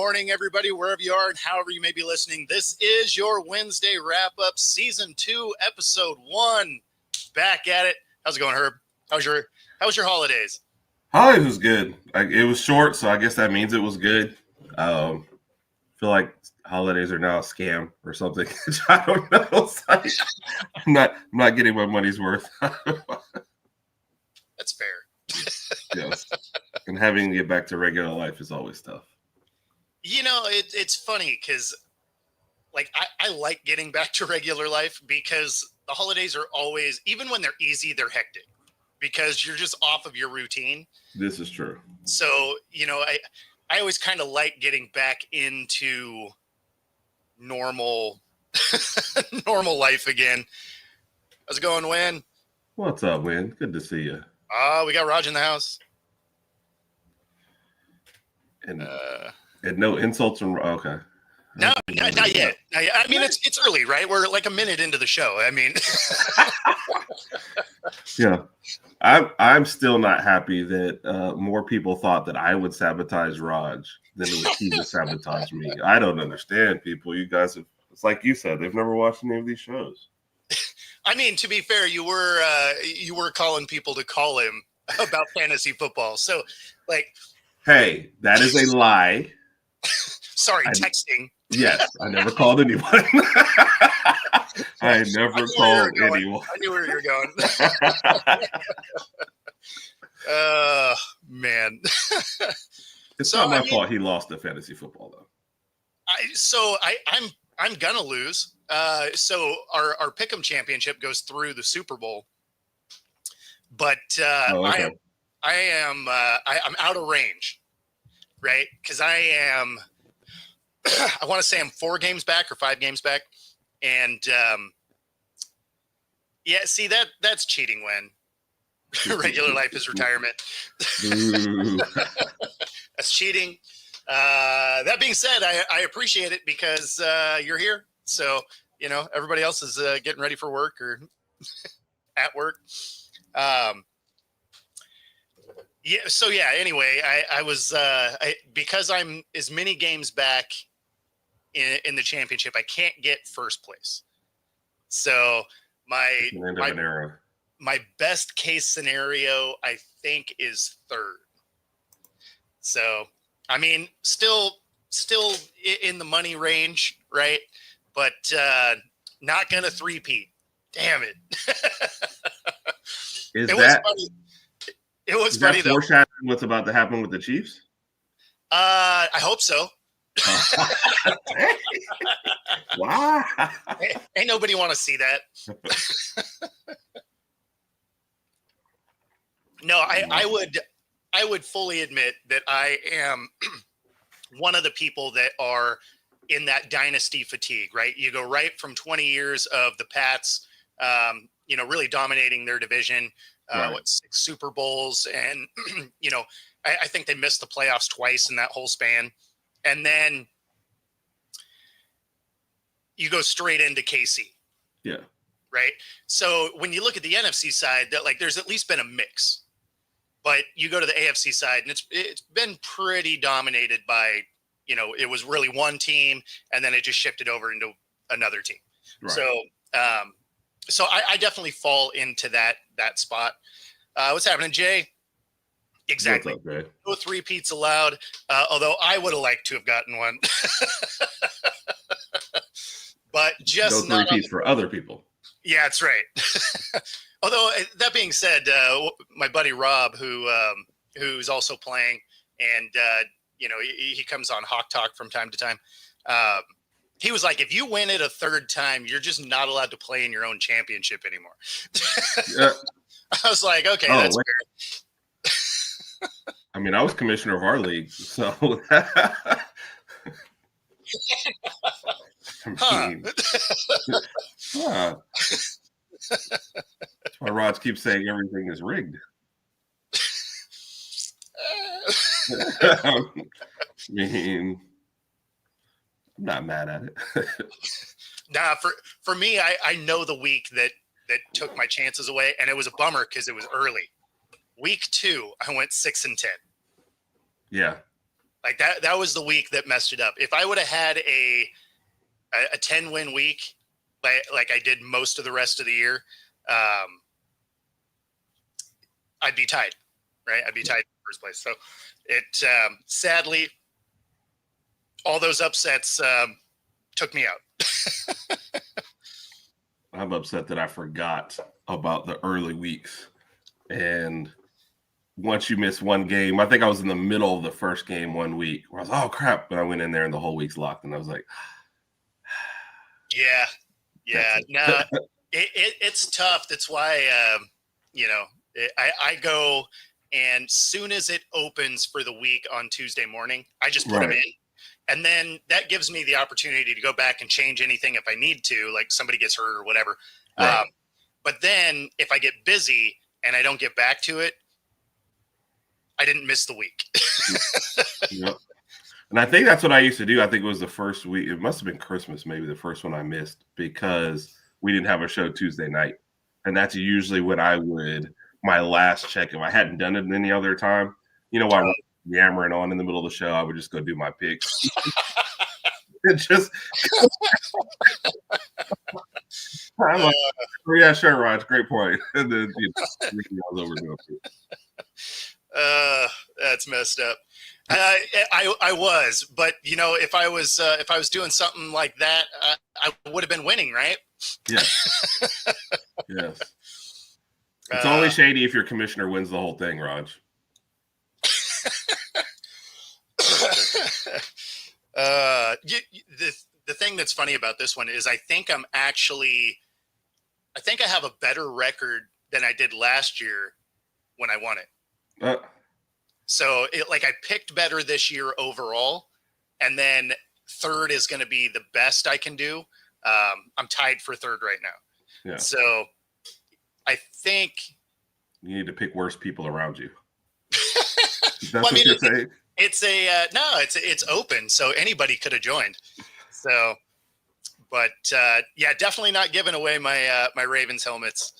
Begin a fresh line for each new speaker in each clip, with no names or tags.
morning, everybody, wherever you are and however you may be listening. This is your Wednesday wrap-up, Season 2, Episode 1. Back at it. How's it going, Herb? How was your holidays?
Holidays was good. It was short, so I guess that means it was good. Feel like holidays are now a scam or something. I don't know. It's like, I'm not getting my money's worth.
That's fair.
Yes. And having to get back to regular life is always tough.
You know, it's funny because, like, I like getting back to regular life because the holidays are always, even when they're easy, they're hectic because you're just off of your routine.
This is true.
So, you know, I always kind of like getting back into normal life again. How's it going, Win?
What's up, Win? Good to see you.
We got Raj in the house.
And no insults from okay.
No, not yet. I mean, it's early, right? We're like a minute into the show. I mean,
yeah. I'm still not happy that more people thought that I would sabotage Raj than he would sabotage me. I don't understand, people. You guys have, it's like you said, they've never watched any of these shows.
I mean, to be fair, you were calling people to call him about fantasy football. So, like,
hey, that is a lie.
Sorry, texting.
Yes, I never called anyone. I never called anyone.
I knew where you were going. Man.
It's not my fault he lost the fantasy football, though.
I'm gonna lose. So our Pick'em championship goes through the Super Bowl, but
okay.
I'm out of range, right? Because I want to say I'm 4 games back or 5 games back, and yeah, see that's cheating when regular life is retirement. That's cheating. That being said, I appreciate it because you're here. So, you know, everybody else is getting ready for work or at work. Yeah. So yeah. Anyway, I was because I'm as many games back in the championship, I can't get first place. So my best case scenario, I think, is 3rd. So, I mean, still in the money range, right? But not gonna three-peat. Damn it!
It was
funny. It was funny though.
Foreshadowing what's about to happen with the Chiefs?
I hope so.
Wow.
Ain't nobody want to see that. No, I would fully admit that I am one of the people that are in that dynasty fatigue, right? You go right from 20 years of the Pats, you know, really dominating their division,
right.
6 Super Bowls. And, you know, I think they missed the playoffs twice in that whole span. And then you go straight into KC.
Yeah.
Right. So when you look at the NFC side, that like there's at least been a mix. But you go to the AFC side, and it's been pretty dominated by, you know, it was really one team, and then it just shifted over into another team. Right. So I definitely fall into that spot. What's happening, Jay? Exactly.
What's up, Jay?
No 3-peats allowed. Although I would have liked to have gotten one, but just
no 3-peats for other people.
Yeah, that's right. Although that being said, my buddy Rob, who's also playing, and you know, he comes on Hawk Talk from time to time. He was like, if you win it a 3rd time, you're just not allowed to play in your own championship anymore.
Yeah.
I was like, okay, that's
fair. I mean, I was commissioner of our league, so. That's why Raj keeps saying everything is rigged. I mean, I'm not mad at it.
Nah, for me, I know the week that took my chances away, and it was a bummer because it was early. Week 2, I went 6-10.
Yeah.
Like that was the week that messed it up. If I would have had a 10-win week, like I did most of the rest of the year, I'd be tied, right? I'd be tied in first place. So it sadly, all those upsets took me out.
I'm upset that I forgot about the early weeks. And once you miss one game, I think I was in the middle of the first game one week where I was, oh crap. But I went in there and the whole week's locked. And I was like,
yeah. No, it's tough. That's why, I go, and soon as it opens for the week on Tuesday morning, I just put them in. And then that gives me the opportunity to go back and change anything if I need to, like somebody gets hurt or whatever. Right. But then if I get busy and I don't get back to it, I didn't miss the week.
Yep. And I think that's what I used to do. I think it was the first week. It must have been Christmas, maybe the first one I missed, because we didn't have a show Tuesday night. And that's usually when I would, my last check, if I hadn't done it any other time, while I'm yammering on in the middle of the show, I would just go do my picks. It just, I'm like, oh yeah, sure, Raj, great point. And then I was over doing it.
That's messed up. I was, but if I was doing something like that, I would have been winning, right?
Yes. Yes. It's only shady if your commissioner wins the whole thing, Raj.
The thing that's funny about this one is I think I have a better record than I did last year when I won it. So I picked better this year overall, and then third is going to be the best I can do. I'm tied for third right now.
Yeah.
So I think
you need to pick worse people around you. That's
well,
what you're saying?
It's open, so anybody could have joined. So, but definitely not giving away my Ravens helmets.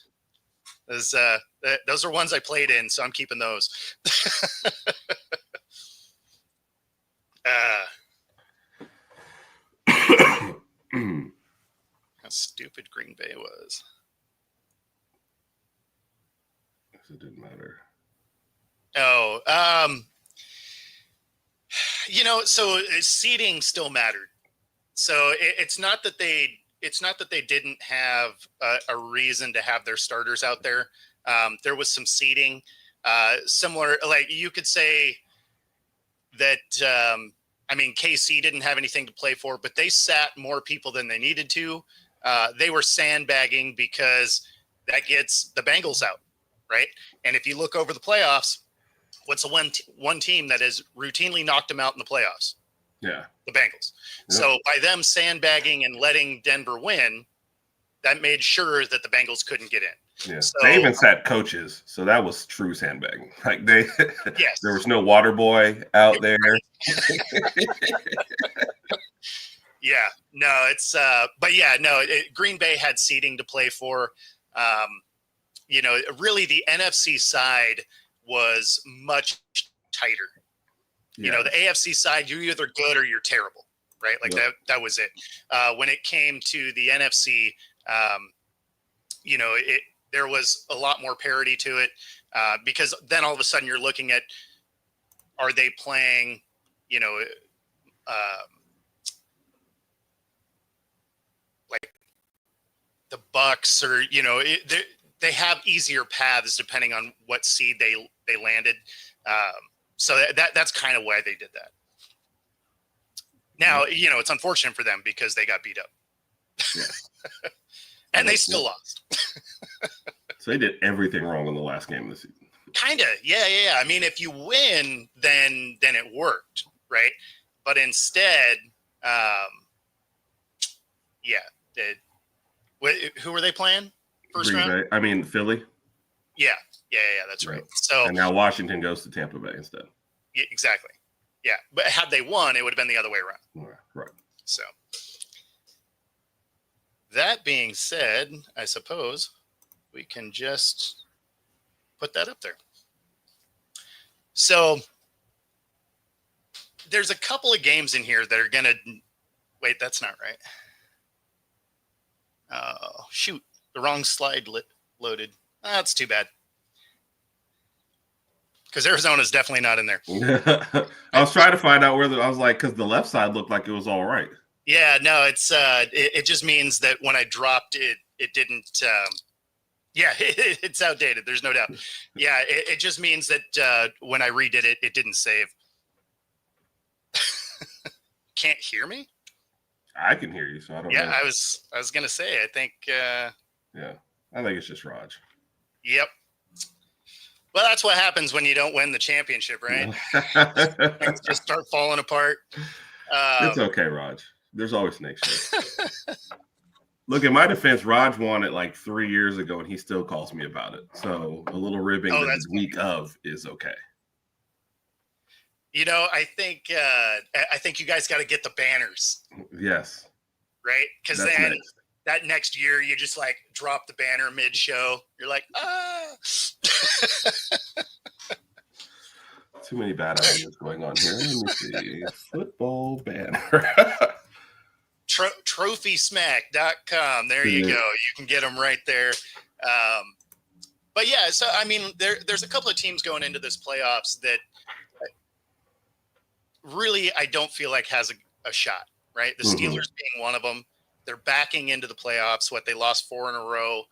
Those are ones I played in, so I'm keeping those. How stupid Green Bay was.
It didn't matter.
Oh, so seeding still mattered. So it's not that they didn't have a reason to have their starters out there. There was some seeding, similar. Like you could say that. KC didn't have anything to play for, but they sat more people than they needed to. They were sandbagging because that gets the Bengals out, right? And if you look over the playoffs, what's the one team that has routinely knocked them out in the playoffs?
Yeah.
The Bengals. Yep. So by them sandbagging and letting Denver win, that made sure that the Bengals couldn't get in.
Yeah.
So,
they even sat coaches. So that was true sandbagging. Like
yes.
There was no water boy out there.
Yeah, no, it's, Green Bay had seeding to play for. Really the NFC side was much tighter. Yeah. The AFC side, you're either good or you're terrible, right? Like that was it. When it came to the NFC, there was a lot more parity to it, because then all of a sudden you're looking at, are they playing, like the Bucks, or they have easier paths depending on what seed they landed. So that's kind of why they did that. Now, it's unfortunate for them because they got beat up. Yeah. And they still lost.
So they did everything wrong in the last game of the season.
Kind of. Yeah. I mean, if you win, then it worked, right? But instead, who were they playing first
Green
round?
Bay. I mean, Philly.
Yeah, that's right. So
and now Washington goes to Tampa Bay instead.
Yeah, exactly. Yeah, but had they won, it would have been the other way around.
Right.
So that being said, I suppose we can just put that up there. So there's a couple of games in here that are going to – wait, that's not right. Oh, shoot. The wrong slide loaded. That's too bad. Because Arizona's definitely not in there.
I was trying to find out where I was like, because the left side looked like it was all right.
Yeah, no, it just means that when I dropped it, it didn't. It's outdated. There's no doubt. Yeah, it just means that when I redid it, it didn't save. Can't hear me?
I can hear you, so I don't know.
Yeah, I was gonna say. I think.
Yeah, I think it's just Raj.
Yep. Well, that's what happens when you don't win the championship, right? Things just start falling apart.
It's okay, Raj. There's always next year. Look, in my defense, Raj won it like 3 years ago, and he still calls me about it. So a little ribbing the week of is okay.
You know, I think you guys got to get the banners.
Yes.
Right? Because then that next year, you just like drop the banner mid-show. You're like,
Too many bad ideas going on here. Let me see. Football banner.
TrophySmack.com. There you go. You can get them right there. But yeah, so I mean, there's a couple of teams going into this playoffs that really I don't feel like has a shot, right? The Steelers being one of them. They're backing into the playoffs. They lost 4 in a row.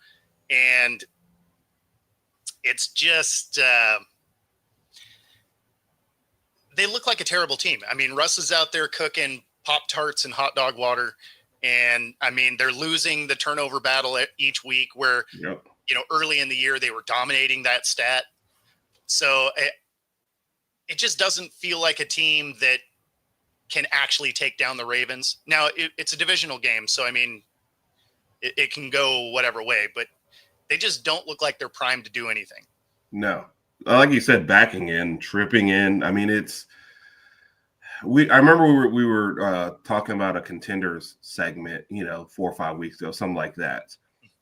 And it's just they look like a terrible team. I mean, Russ is out there cooking Pop-Tarts and hot dog water. And, I mean, they're losing the turnover battle each week where, early in the year they were dominating that stat. So it just doesn't feel like a team that can actually take down the Ravens. Now, it's a divisional game, so, I mean, it can go whatever way. But they just don't look like they're primed to do anything.
No. Like you said, backing in, tripping in. I mean, I remember we were talking about a contenders segment, 4 or 5 weeks ago, something like that.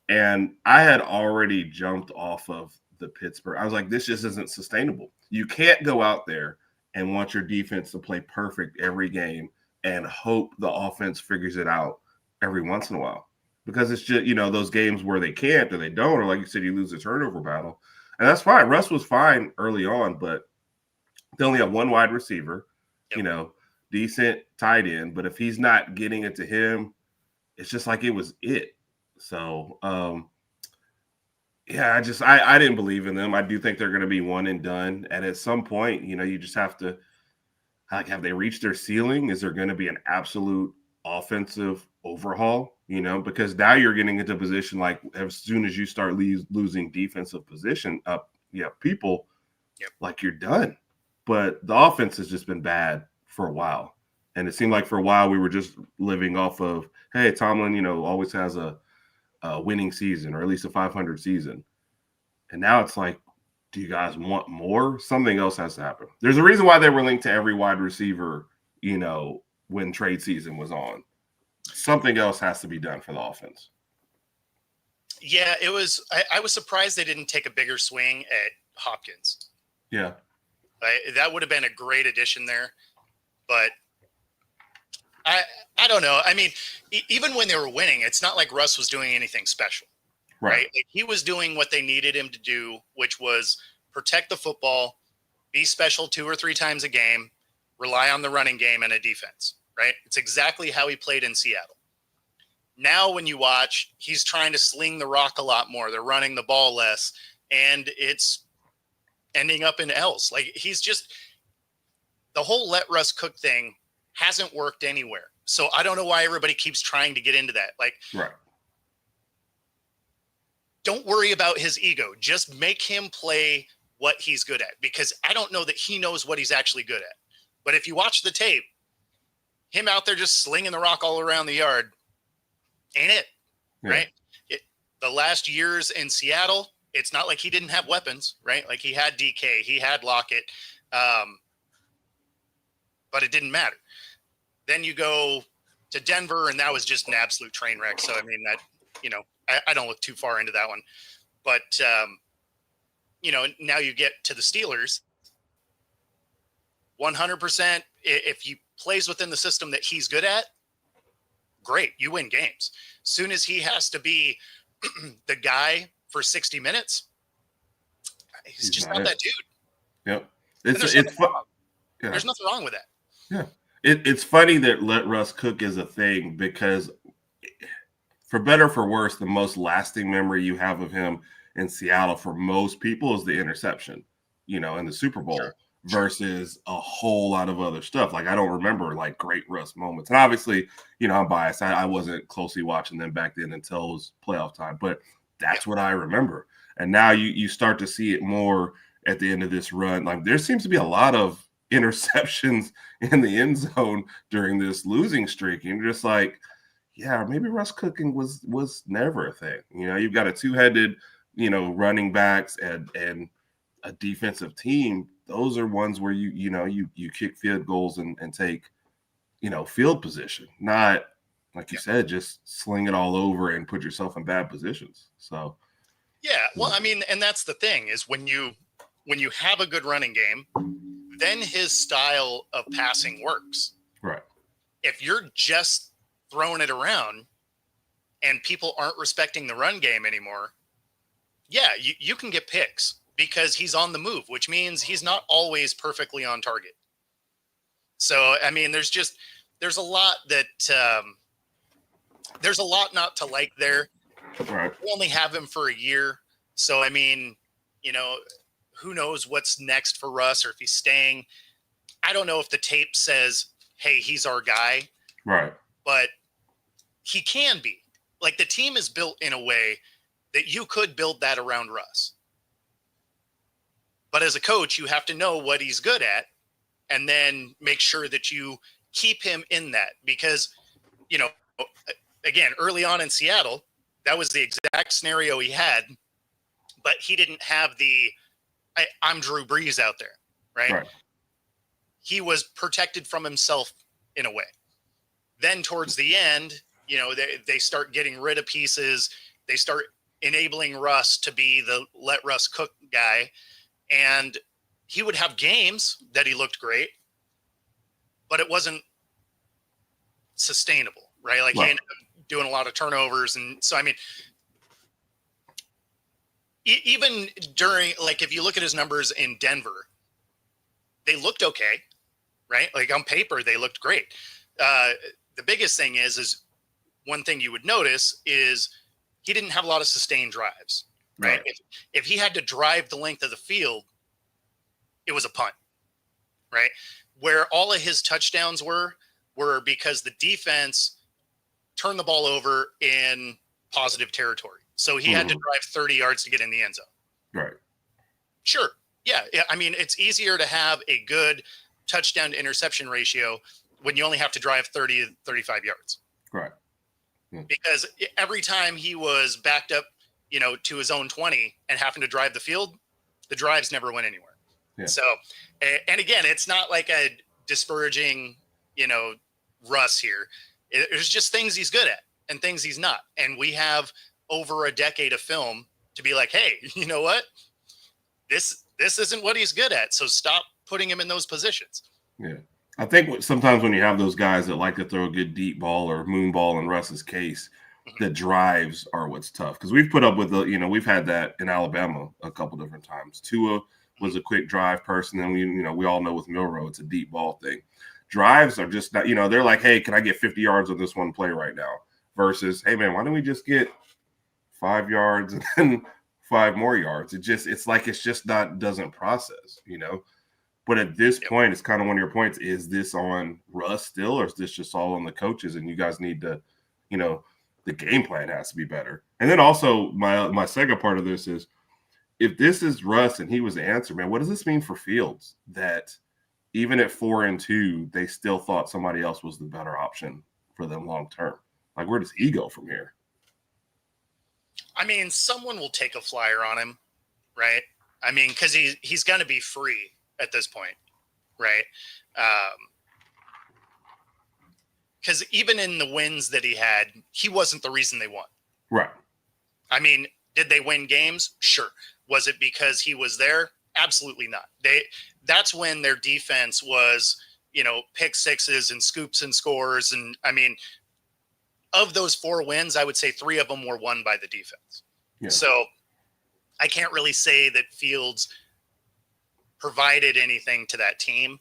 And I had already jumped off of the Pittsburgh. I was like, this just isn't sustainable. You can't go out there and want your defense to play perfect every game and hope the offense figures it out every once in a while. Because it's just, those games where they can't or they don't, or like you said, you lose the turnover battle. And that's fine. Russ was fine early on, but they only have one wide receiver, decent tight end. But if he's not getting it to him, it's just like it was it. So, I didn't believe in them. I do think they're going to be one and done. And at some point, you just have to, have they reached their ceiling? Is there going to be an absolute offensive overhaul? Because now you're getting into a position like as soon as you start losing defensive position up, people, like you're done. But the offense has just been bad for a while. And it seemed like for a while we were just living off of, hey, Tomlin, always has a winning season or at least a 500 season. And now it's like, do you guys want more? Something else has to happen. There's a reason why they were linked to every wide receiver, when trade season was on. Something else has to be done for the offense.
Yeah, it was. I was surprised they didn't take a bigger swing at Hopkins.
Yeah.
That would have been a great addition there. But I don't know. I mean, even when they were winning, it's not like Russ was doing anything special. Right? Like, he was doing what they needed him to do, which was protect the football, be special 2 or 3 times a game, rely on the running game and a defense. Right? It's exactly how he played in Seattle. Now, when you watch, he's trying to sling the rock a lot more. They're running the ball less, and it's ending up in L's. Like, he's just – the whole let Russ cook thing hasn't worked anywhere. So I don't know why everybody keeps trying to get into that. Like,
right.
Don't worry about his ego. Just make him play what he's good at, because I don't know that he knows what he's actually good at. But if you watch the tape, him out there just slinging the rock all around the yard ain't it, right? The last years in Seattle, it's not like he didn't have weapons, right? Like, he had DK, he had Lockett, but it didn't matter. Then you go to Denver, and that was just an absolute train wreck. So, I mean, that, I don't look too far into that one. But, now you get to the Steelers. 100%. If he plays within the system that he's good at, great, you win games. Soon as he has to be the guy for 60 minutes, he's just not that dude.
Yep.
There's nothing wrong with that.
Yeah. It's funny that let Russ cook is a thing, because for better or for worse, the most lasting memory you have of him in Seattle for most people is the interception, in the Super Bowl, versus a whole lot of other stuff. Like, I don't remember like great Russ moments. And obviously, I'm biased. I wasn't closely watching them back then until it was playoff time, but that's what I remember. And now you start to see it more at the end of this run. Like, there seems to be a lot of interceptions in the end zone during this losing streak. And you're just like, yeah, maybe Russ cooking was never a thing. You've got a two-headed, running backs and a defensive team. Those are ones where you kick field goals and take, field position, not like you said, just sling it all over and put yourself in bad positions. So,
yeah, well, I mean, and that's the thing is when you have a good running game, then his style of passing works.
Right.
If you're just throwing it around and people aren't respecting the run game anymore, yeah, you can get picks because he's on the move, which means he's not always perfectly on target. So, I mean, there's a lot not to like there.
Right.
We only have him for a year. So, I mean, who knows what's next for Russ or if he's staying. I don't know if the tape says, hey, he's our guy.
Right.
But he can be. Like, the team is built in a way that you could build that around Russ. But as a coach, you have to know what he's good at and then make sure that you keep him in that. Because, again, early on in Seattle, that was the exact scenario he had, but he didn't have I'm Drew Brees out there, right? He was protected from himself in a way. Then towards the end, they start getting rid of pieces. They start enabling Russ to be the let Russ cook guy. And he would have games that he looked great, but it wasn't sustainable, right? Like, he ended up doing a lot of turnovers. And so, I mean, even during, like, if you look at his numbers in Denver, they looked okay, right? Like, on paper, they looked great. The biggest thing is one thing you would notice is he didn't have a lot of sustained drives, right? If he had to drive the length of the field, it was a punt, right? Where all of his touchdowns were because the defense turned the ball over in positive territory. So he had to drive 30 yards to get in the end zone.
Right.
Sure. Yeah. I mean, it's easier to have a good touchdown to interception ratio when you only have to drive 30 to 35 yards.
Right.
Because every time he was backed up, to his own 20 and having to drive the field, the drives never went anywhere. Yeah. So, and again, it's not like a disparaging, Russ here. There's just things he's good at and things he's not. And we have over a decade of film to be like, hey, you know what? This isn't what he's good at. So stop putting him in those positions.
Yeah. I think sometimes when you have those guys that like to throw a good deep ball or moon ball in Russ's case, the drives are what's tough. Because we've put up with we've had that in Alabama a couple different times. Tua was a quick drive person, and we all know with Milroe it's a deep ball thing. Drives are just not, they're like, hey, can I get 50 yards on this one play right now? Versus, hey man, why don't we just get 5 yards and then 5 more yards? It's like it's just not doesn't process, But at this point, it's kind of one of your points. Is this on Russ still, or is this just all on the coaches? And you guys need to, the game plan has to be better. And then also my second part of this is, if this is Russ and he was the answer, man, what does this mean for Fields? That even at 4-2, they still thought somebody else was the better option for them long term. Like, where does he go from here?
I mean, someone will take a flyer on him, right? I mean, because he's going to be free at this point, right? Because even in the wins that he had, he wasn't the reason they won.
Right.
I mean, did they win games? Sure. Was it because he was there? Absolutely not. That's when their defense was, pick sixes and scoops and scores. And I mean, of those 4 wins, I would say 3 of them were won by the defense. Yeah. So I can't really say that Fields provided anything to that team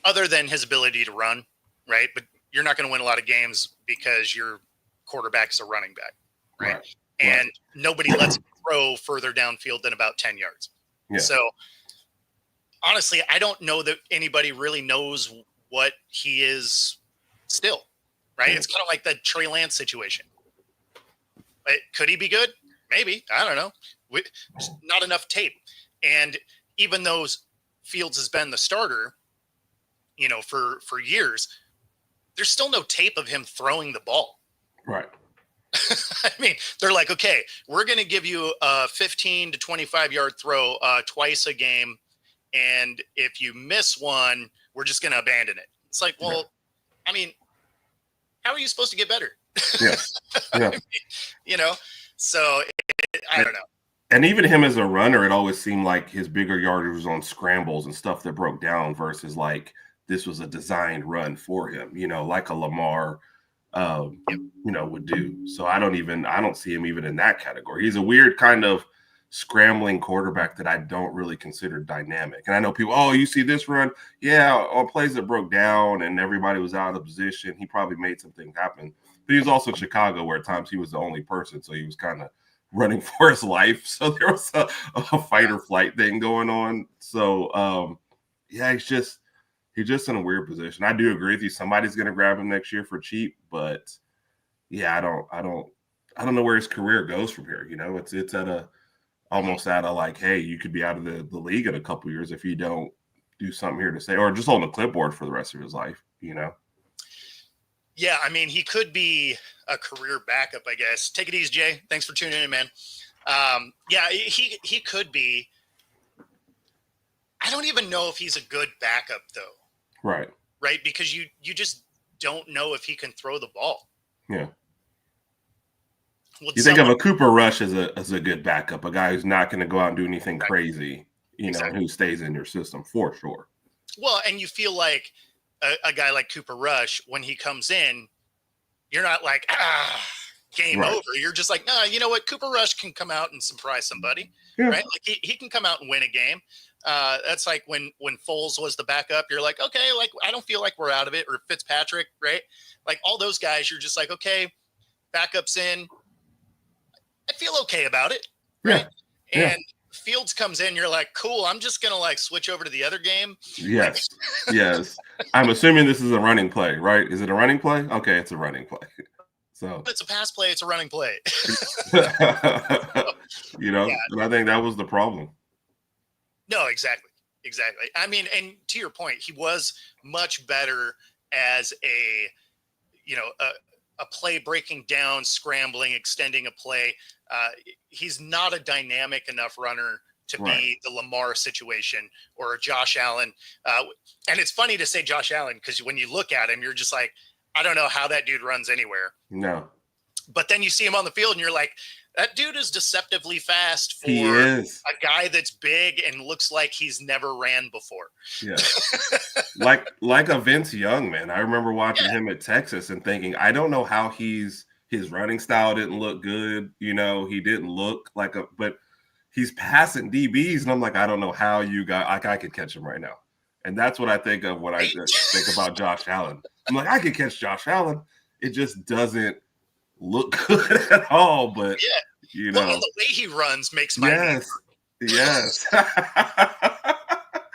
other than his ability to run, right? But you're not going to win a lot of games because your quarterback's a running back, right? And nobody lets him throw further downfield than about 10 yards. Yeah. So honestly, I don't know that anybody really knows what he is still, right? Yeah. It's kind of like the Trey Lance situation. Could he be good? Maybe. I don't know. Not enough tape. And even though Fields has been the starter, for years, there's still no tape of him throwing the ball.
Right.
I mean, they're like, okay, we're going to give you a 15 to 25 yard throw twice a game. And if you miss one, we're just going to abandon it. It's like, well, I mean, how are you supposed to get better?
Yeah. Yeah.
I mean, so I don't know.
And even him as a runner, it always seemed like his bigger yardage was on scrambles and stuff that broke down versus like this was a designed run for him, like a Lamar, would do. So I don't see him even in that category. He's a weird kind of scrambling quarterback that I don't really consider dynamic. And I know people, oh, you see this run? Yeah, on plays that broke down and everybody was out of position, he probably made some things happen. But he was also in Chicago where at times he was the only person. So he was kind of running for his life. So there was a fight or flight thing going on. So, he's just in a weird position. I do agree with you. Somebody's going to grab him next year for cheap, but yeah, I don't know where his career goes from here. It's almost at a like, hey, you could be out of the league in a couple years if you don't do something here to say, or just on the clipboard for the rest of his life,
Yeah, I mean, he could be a career backup, I guess. Take it easy, Jay. Thanks for tuning in, man. Yeah, he could be. I don't even know if he's a good backup, though.
Right.
Right, because you just don't know if he can throw the ball.
Yeah. You think of a Cooper Rush as a good backup, a guy who's not going to go out and do anything crazy, exactly. Who stays in your system for sure.
Well, and you feel like a guy like Cooper Rush, when he comes in, you're not like, game over. You're just like, no, you know what? Cooper Rush can come out and surprise somebody, right? Like he can come out and win a game. That's like when Foles was the backup, you're like, okay, like I don't feel like we're out of it, or Fitzpatrick, right? Like all those guys, you're just like, okay, backup's in. I feel okay about it, right? Yeah. And Fields comes in, you're like, cool, I'm just gonna like switch over to the other game.
Yes. Yes. I'm assuming this is a running play, right? Is it a running play? Okay, it's a running play. So
it's a pass play, it's a running play.
And I think that was the problem.
No, exactly. I mean, and to your point, he was much better as a play breaking down, scrambling, extending a play. He's not a dynamic enough runner to be the Lamar situation or a Josh Allen. And it's funny to say Josh Allen because when you look at him, you're just like, I don't know how that dude runs anywhere.
No.
But then you see him on the field and you're like, that dude is deceptively fast for a guy that's big and looks like he's never ran before.
Yeah. like a Vince Young, man. I remember watching him at Texas and thinking, I don't know how his running style didn't look good. He didn't look like but he's passing DBs. And I'm like, I don't know how you got, like I could catch him right now. And that's what I think of when I think about Josh Allen. I'm like, I could catch Josh Allen. It just doesn't look good at all, but
well, and the way he runs makes my
yes.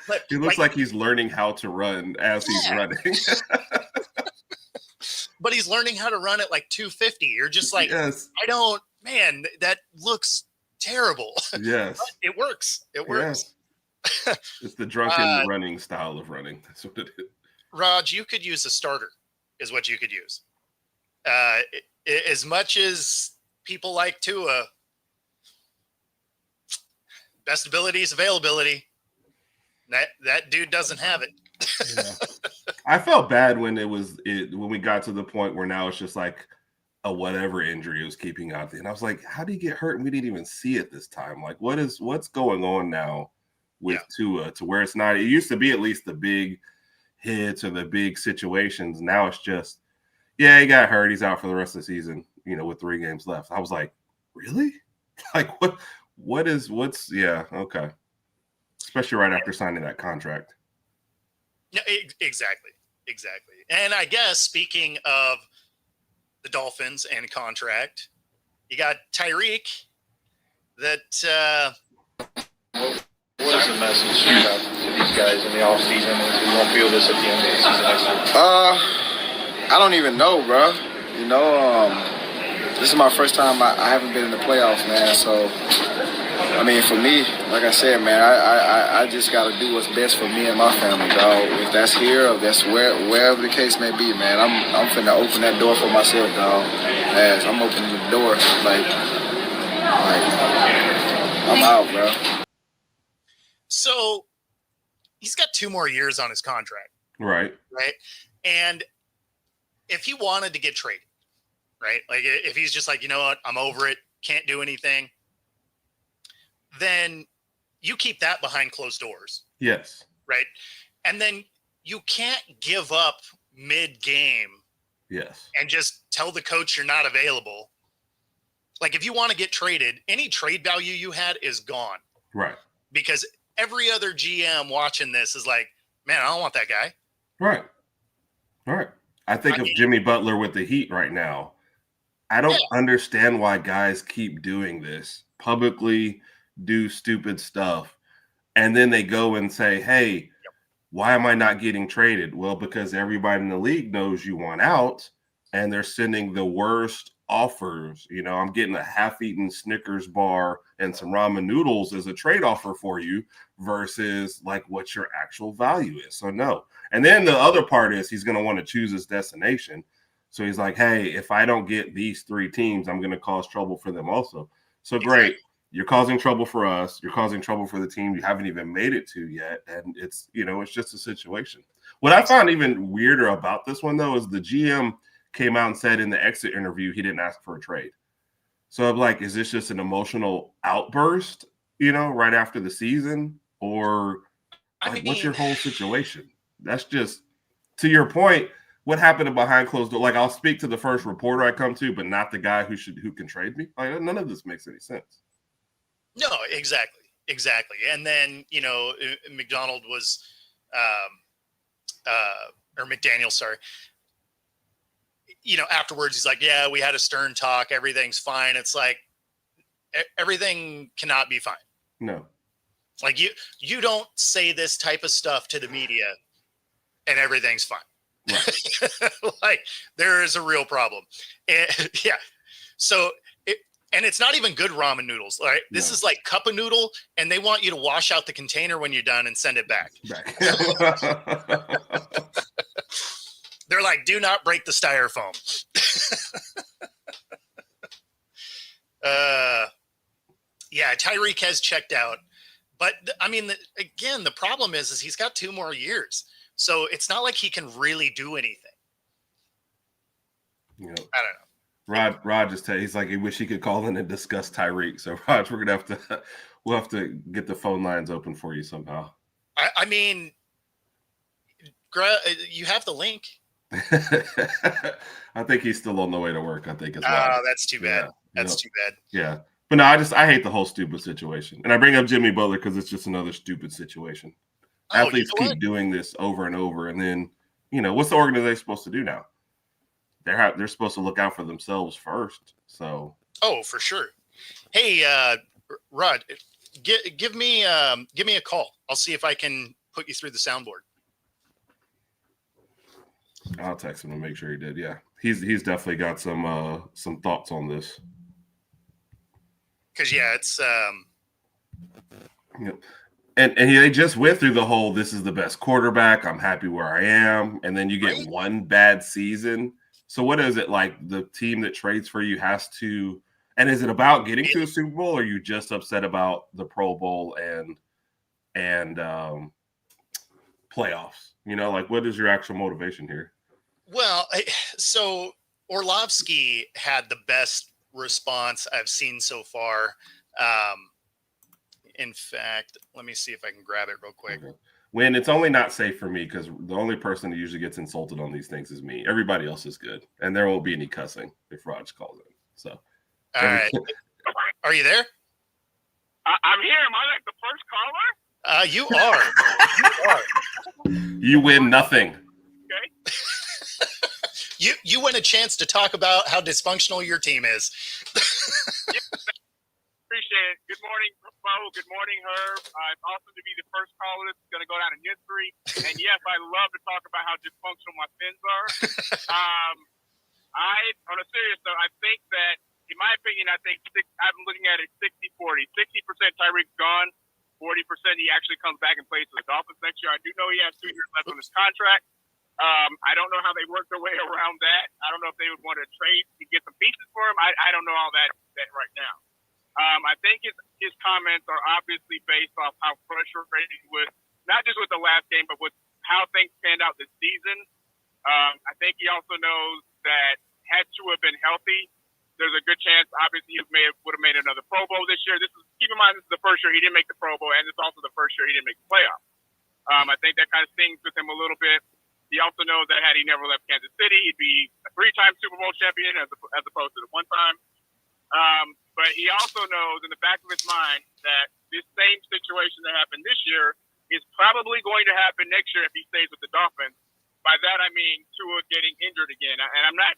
But, he looks like he's learning how to run as he's running.
But he's learning how to run at like 250. You're just like, that looks terrible.
Yes.
But it works. It works.
Yes. It's the drunken running style of running. That's what it is.
Raj, you could use a starter is what you could use. As much as people like Tua, best ability is availability. That dude doesn't have it.
I felt bad when when we got to the point where now it's just like a whatever injury was keeping out there. And I was like, how did he get hurt? And we didn't even see it this time. Like, what's going on now with Tua to where it's not. It used to be at least the big hits or the big situations. Now it's just, he got hurt. He's out for the rest of the season, with 3 games left. I was like, really? Like, okay. Especially right after signing that contract.
Yeah, exactly. And I guess speaking of the Dolphins and contract, you got Tyreek that
what is the message you have to these guys in the offseason? We won't feel this at the end of the season next year.
I don't even know, bro. This is my first time I haven't been in the playoffs, man. So, I mean, for me, like I said, man, I just got to do what's best for me and my family, dog. If that's here or that's wherever the case may be, man, I'm finna open that door for myself, dog. As I'm opening the door, like I'm out, bro.
So he's got 2 more years on his contract.
Right.
And if he wanted to get traded, right? Like if he's just like, you know what, I'm over it, can't do anything, then you keep that behind closed doors.
Yes.
Right. And then you can't give up mid-game.
Yes.
And just tell the coach you're not available. Like if you want to get traded, any trade value you had is gone.
Right.
Because every other GM watching this is like, man, I don't want that guy.
Right. I think of Jimmy Butler with the Heat right now. I don't understand why guys keep doing this, publicly do stupid stuff, and then they go and say, hey, why am I not getting traded? Well, because everybody in the league knows you want out, and they're sending the worst offers. I'm getting a half-eaten Snickers bar and some ramen noodles as a trade offer for you versus like what your actual value is. So no. And then the other part is he's going to want to choose his destination. So he's like, hey, if I don't get these 3 teams, I'm going to cause trouble for them also. So great. You're causing trouble for us. You're causing trouble for the team you haven't even made it to yet. And it's just a situation. What I found even weirder about this one, though, is the GM came out and said in the exit interview he didn't ask for a trade. So I'm like, is this just an emotional outburst, right after the season? Or what's your whole situation? That's just, to your point, what happened behind closed doors. Like, I'll speak to the first reporter I come to, but not the guy who can trade me. Like, none of this makes any sense.
No, exactly. And then, McDonald was, or McDaniel, sorry. Afterwards, he's like, yeah, we had a stern talk. Everything's fine. It's like, everything cannot be fine.
No.
Like you don't say this type of stuff to the media and everything's fine. Right. Like there is a real problem. And, So and it's not even good ramen noodles. Right. This is like cup of noodle and they want you to wash out the container when you're done and send it back. They're like, do not break the styrofoam. Tyreek has checked out. But, I mean, again, the problem is he's got 2 more years. So it's not like he can really do anything. I don't know.
Rod just he's like, he wish he could call in and discuss Tyreek. So, Rod, we'll have to get the phone lines open for you somehow.
I mean, you have the link.
I think he's still on the way to work, I think, as well.
Oh, that's too bad. That's too bad.
Yeah. But no, I hate the whole stupid situation. And I bring up Jimmy Butler because it's just another stupid situation. Athletes keep doing this over and over. And then, what's the organization supposed to do now? They're supposed to look out for themselves first. So.
Oh, for sure. Hey, Rod, give me a call. I'll see if I can put you through the soundboard.
I'll text him and make sure he did. Yeah. He's definitely got some thoughts on this.
Because it's
and they just went through the whole this is the best quarterback, I'm happy where I am, and then you get one bad season. So what is it like? The team that trades for you has to, and is it about getting to a Super Bowl, or are you just upset about the Pro Bowl and playoffs? What is your actual motivation here?
Well, so Orlovsky had the best response I've seen so far. In fact, let me see if I can grab it real quick.
Okay. When it's only not safe for me because the only person that usually gets insulted on these things is me. Everybody else is good, and there won't be any cussing if Raj calls in. So,
all right, are you there?
I'm here. Am I like the first caller?
You are.
You win nothing.
Okay.
You win a chance to talk about how dysfunctional your team is.
Appreciate it. Good morning, Bo. Good morning, Herb. It's awesome to be the first caller. This is going to go down in history. And yes, I love to talk about how dysfunctional my Fins are. On a serious note, I think that, in my opinion, I'm looking at it 60-40. 60% Tyreek's gone. 40% he actually comes back and plays for the Dolphins next year. I do know he has 2 years left on his contract. I don't know how they work their way around that. I don't know if they would want to trade to get some pieces for him. I don't know all that right now. I think his comments are obviously based off how frustrated with, not just with the last game, but with how things panned out this season. I think he also knows that had Tua been healthy, there's a good chance, obviously, he would have made another Pro Bowl this year. Keep in mind, this is the first year he didn't make the Pro Bowl, and it's also the first year he didn't make the playoffs. I think that kind of stings with him a little bit. He also knows that had he never left Kansas City, he'd be a 3-time Super Bowl champion as opposed to the 1-time. But he also knows in the back of his mind that this same situation that happened this year is probably going to happen next year if he stays with the Dolphins. By that I mean Tua getting injured again. And I'm not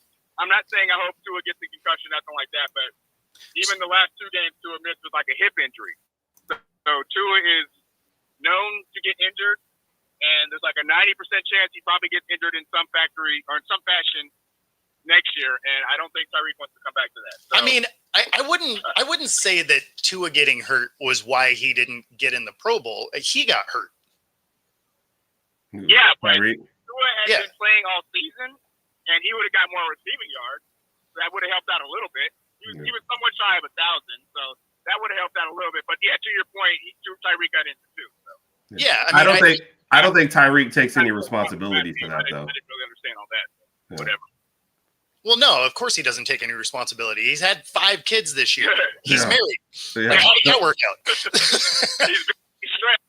saying I hope Tua gets a concussion, nothing like that, but even the last 2 games Tua missed with like a hip injury. So Tua is known to get injured, and there's like a 90% chance he probably gets injured in some fashion next year, and I don't think Tyreek wants to come back to that. So,
I mean, I wouldn't say that Tua getting hurt was why he didn't get in the Pro Bowl. He got hurt.
Yeah, but
Tyreek.
Tua had been playing all season, and he would have got more receiving yards. So that would have helped out a little bit. He was somewhat shy of 1,000, so that would have helped out a little bit. But yeah, to your point, Tyreek got injured too. So.
Yeah,
I don't think Tyreek takes any responsibility for that, though.
I didn't really understand all that. So whatever.
Well, no, of course he doesn't take any responsibility. He's had 5 kids this year. He's married.
Yeah.
Like, how did that work out?
He's stressed.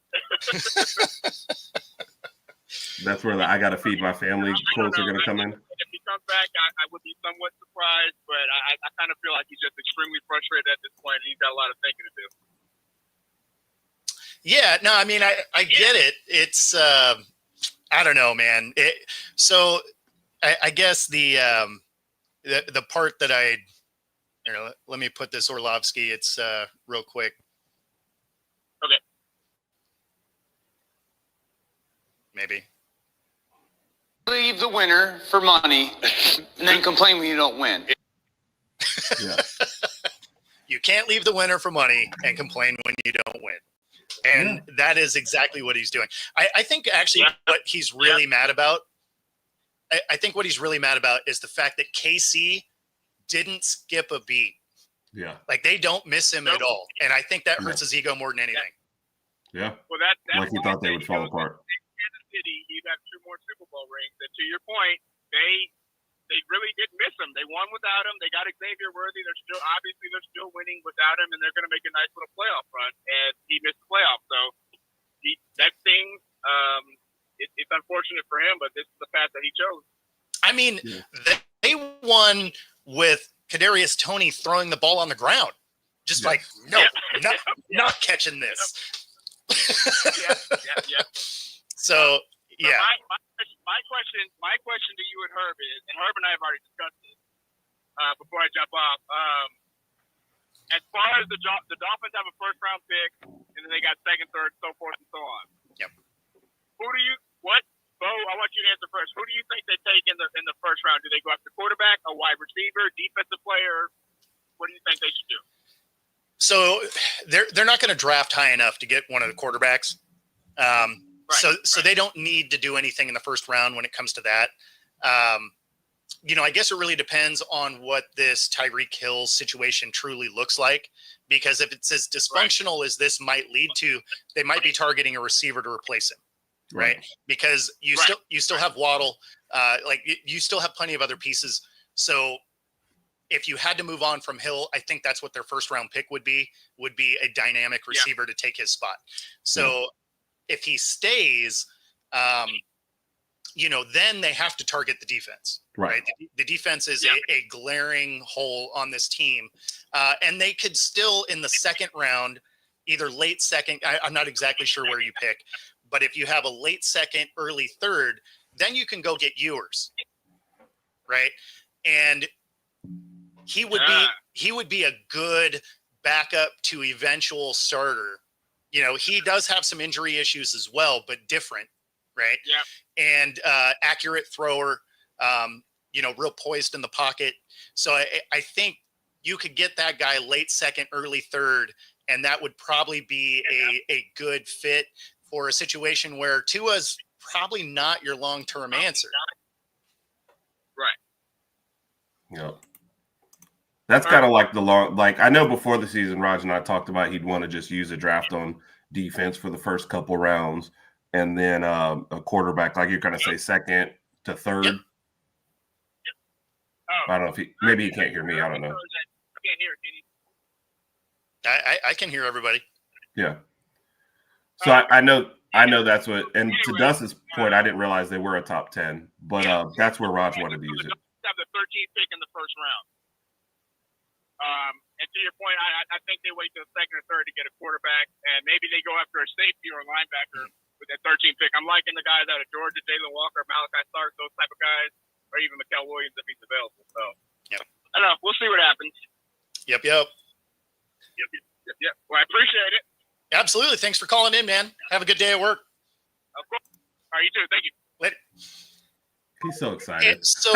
That's where the "I gotta feed my family" quotes are going to come in.
If he comes back, I would be somewhat surprised, but I kind of feel like he's just extremely frustrated at this point, and he's got a lot of thinking to do.
Yeah, no, I mean, I get it. It's, I don't know, man. So I guess the part that let me put this Orlovsky. It's real quick.
Okay.
Maybe.
Leave the winner for money and then complain when you don't win.
Yeah.
You can't leave the winner for money and complain when you don't win. And that is exactly what he's doing. I think actually what he's really mad about, I think what he's really mad about is the fact that KC didn't skip a beat.
Yeah.
Like they don't miss him at all. And I think that hurts his ego more than anything.
Yeah.
Well, that's
like he thought they would fall apart.
Kansas City, he'd have 2 more Super Bowl rings. And to your point, they really didn't miss him. They won without him. They got Xavier Worthy. They're still winning without him, and they're going to make a nice little playoff run. And he missed the playoffs, so that stings. It's unfortunate for him, but this is the path that he chose.
I mean, they won with Kadarius Toney throwing the ball on the ground, just like not catching this.
Yeah. So yeah. My question to you and Herb is, and Herb and I have already discussed this before I jump off. As far as the Dolphins have a 1st-round pick, and then they got 2nd, 3rd, so forth and so on.
Yep.
Bo, I want you to answer first. Who do you think they take in the 1st round? Do they go after quarterback, a wide receiver, defensive player? What do you think they should do?
So they're not going to draft high enough to get one of the quarterbacks. So they don't need to do anything in the 1st round when it comes to that. I guess it really depends on what this Tyreek Hill situation truly looks like, because if it's as dysfunctional as this might lead to, they might be targeting a receiver to replace him. Right. Because you still have Waddle, you still have plenty of other pieces. So if you had to move on from Hill, I think that's what their first round pick would be a dynamic receiver to take his spot. So if he stays, then they have to target the defense, right? The defense is a glaring hole on this team. And they could still, in the second round, either late second, I'm not exactly sure where you pick, but if you have a late second, early third, then you can go get Ewers, right? And he would be a good backup to eventual starter. He does have some injury issues as well, but different, right? Yeah. And accurate thrower, real poised in the pocket. So I think you could get that guy late second, early third, and that would probably be a good fit for a situation where Tua's probably not your long-term answer.
Right.
Yeah. That's kind of like I know before the season, Raj and I talked about he'd want to just use a draft on defense for the first couple rounds, and then a quarterback, like you're going to say, second to third.
Yep.
I don't know if maybe he can't hear me. I don't know.
I can't hear it, can you?
I can hear everybody.
Yeah. So I know that's what. And to Dustin's point, I didn't realize they were a top 10, but that's where Raj wanted to use it.
Have the 13th pick in the first round. And to your point, I think they wait till the second or third to get a quarterback, and maybe they go after a safety or a linebacker with that 13th pick. I'm liking the guys out of Georgia, Jalen Walker, Malachi Stark, those type of guys, or even Mikael Williams if he's available. So, I don't know. We'll see what happens.
Yep.
Well, I appreciate it.
Absolutely. Thanks for calling in, man. Have a good day at work.
Of course. All right, you too. Thank you.
Later.
He's so excited.
So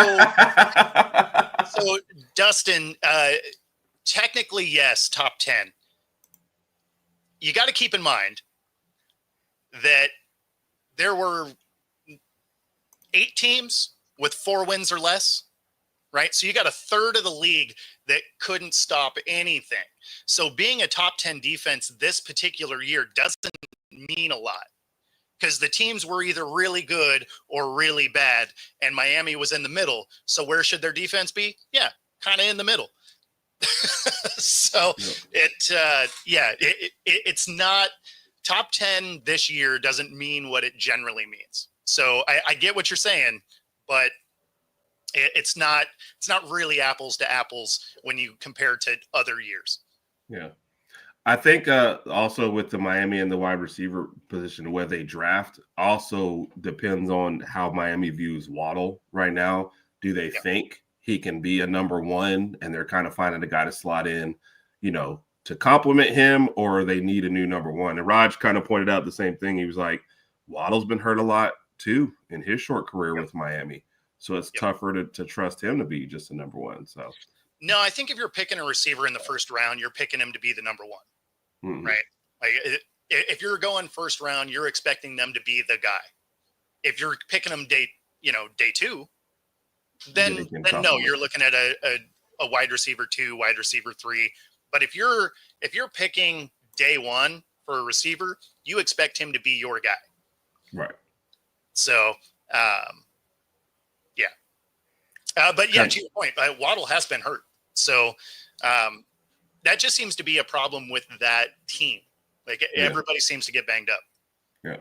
Dustin, technically, yes, top 10. You got to keep in mind that there were 8 teams with 4 wins or less, right? So you got a third of the league that couldn't stop anything. So being a top 10 defense this particular year doesn't mean a lot, because the teams were either really good or really bad, and Miami was in the middle. So where should their defense be? Yeah, kind of in the middle. So it's not top 10 this year doesn't mean what it generally means. So I get what you're saying, but it's not really apples to apples when you compare to other years.
Yeah. I think also with the Miami and the wide receiver position, where they draft also depends on how Miami views Waddle right now. Do they think he can be a number one, and they're kind of finding a guy to slot in, to complement him, or they need a new number one? And Raj kind of pointed out the same thing. He was like, Waddle's been hurt a lot too in his short career with Miami. So it's tougher to trust him to be just a number one. So
no, I think if you're picking a receiver in the first round, you're picking him to be the number one.
Mm-hmm.
Right. Like if you're going first round, you're expecting them to be the guy. If you're picking them day 2, then no, you're looking at a wide receiver 2, wide receiver 3. But if you're picking day 1 for a receiver, you expect him to be your guy.
Right.
So, but to your point, Waddle has been hurt. So, that just seems to be a problem with that team. Like everybody seems to get banged up.
Yeah.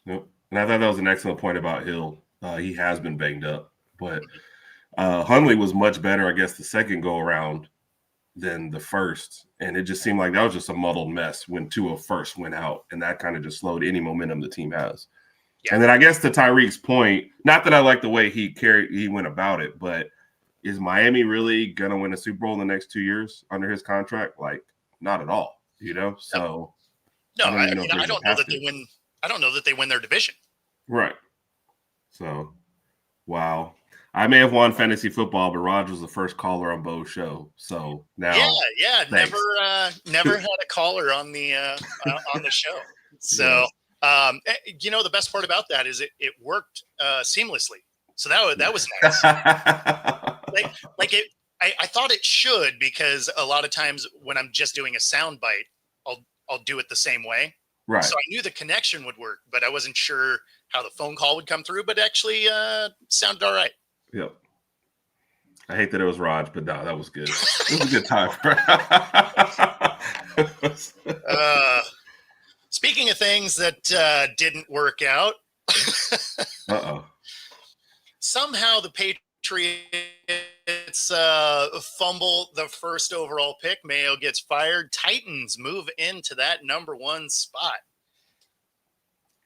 Nope. And I thought that was an excellent point about Hill. He has been banged up, but Hundley was much better, I guess, the second go around than the first. And it just seemed like that was just a muddled mess when Tua first went out, and that kind of just slowed any momentum the team has. Yeah. And then I guess to Tyreek's point, not that I like the way he went about it, but is Miami really going to win a Super Bowl in the next 2 years under his contract? Like, not at all, So
no, I don't know that they win. I don't know that they win their division.
Right. So, wow. I may have won fantasy football, but Raj was the first caller on Bo's show. So now,
thanks. Never had a caller on the show. So, the best part about that is it worked seamlessly. So that was nice. I thought it should, because a lot of times when I'm just doing a sound bite, I'll do it the same way.
Right.
So I knew the connection would work, but I wasn't sure how the phone call would come through. But actually, sounded all right.
Yep. I hate that it was Raj, but no, that was good. It was a good time.
Speaking of things that didn't work out,
Uh-oh.
somehow the Patriots fumble the first overall pick. Mayo gets fired. Titans move into that number 1 spot.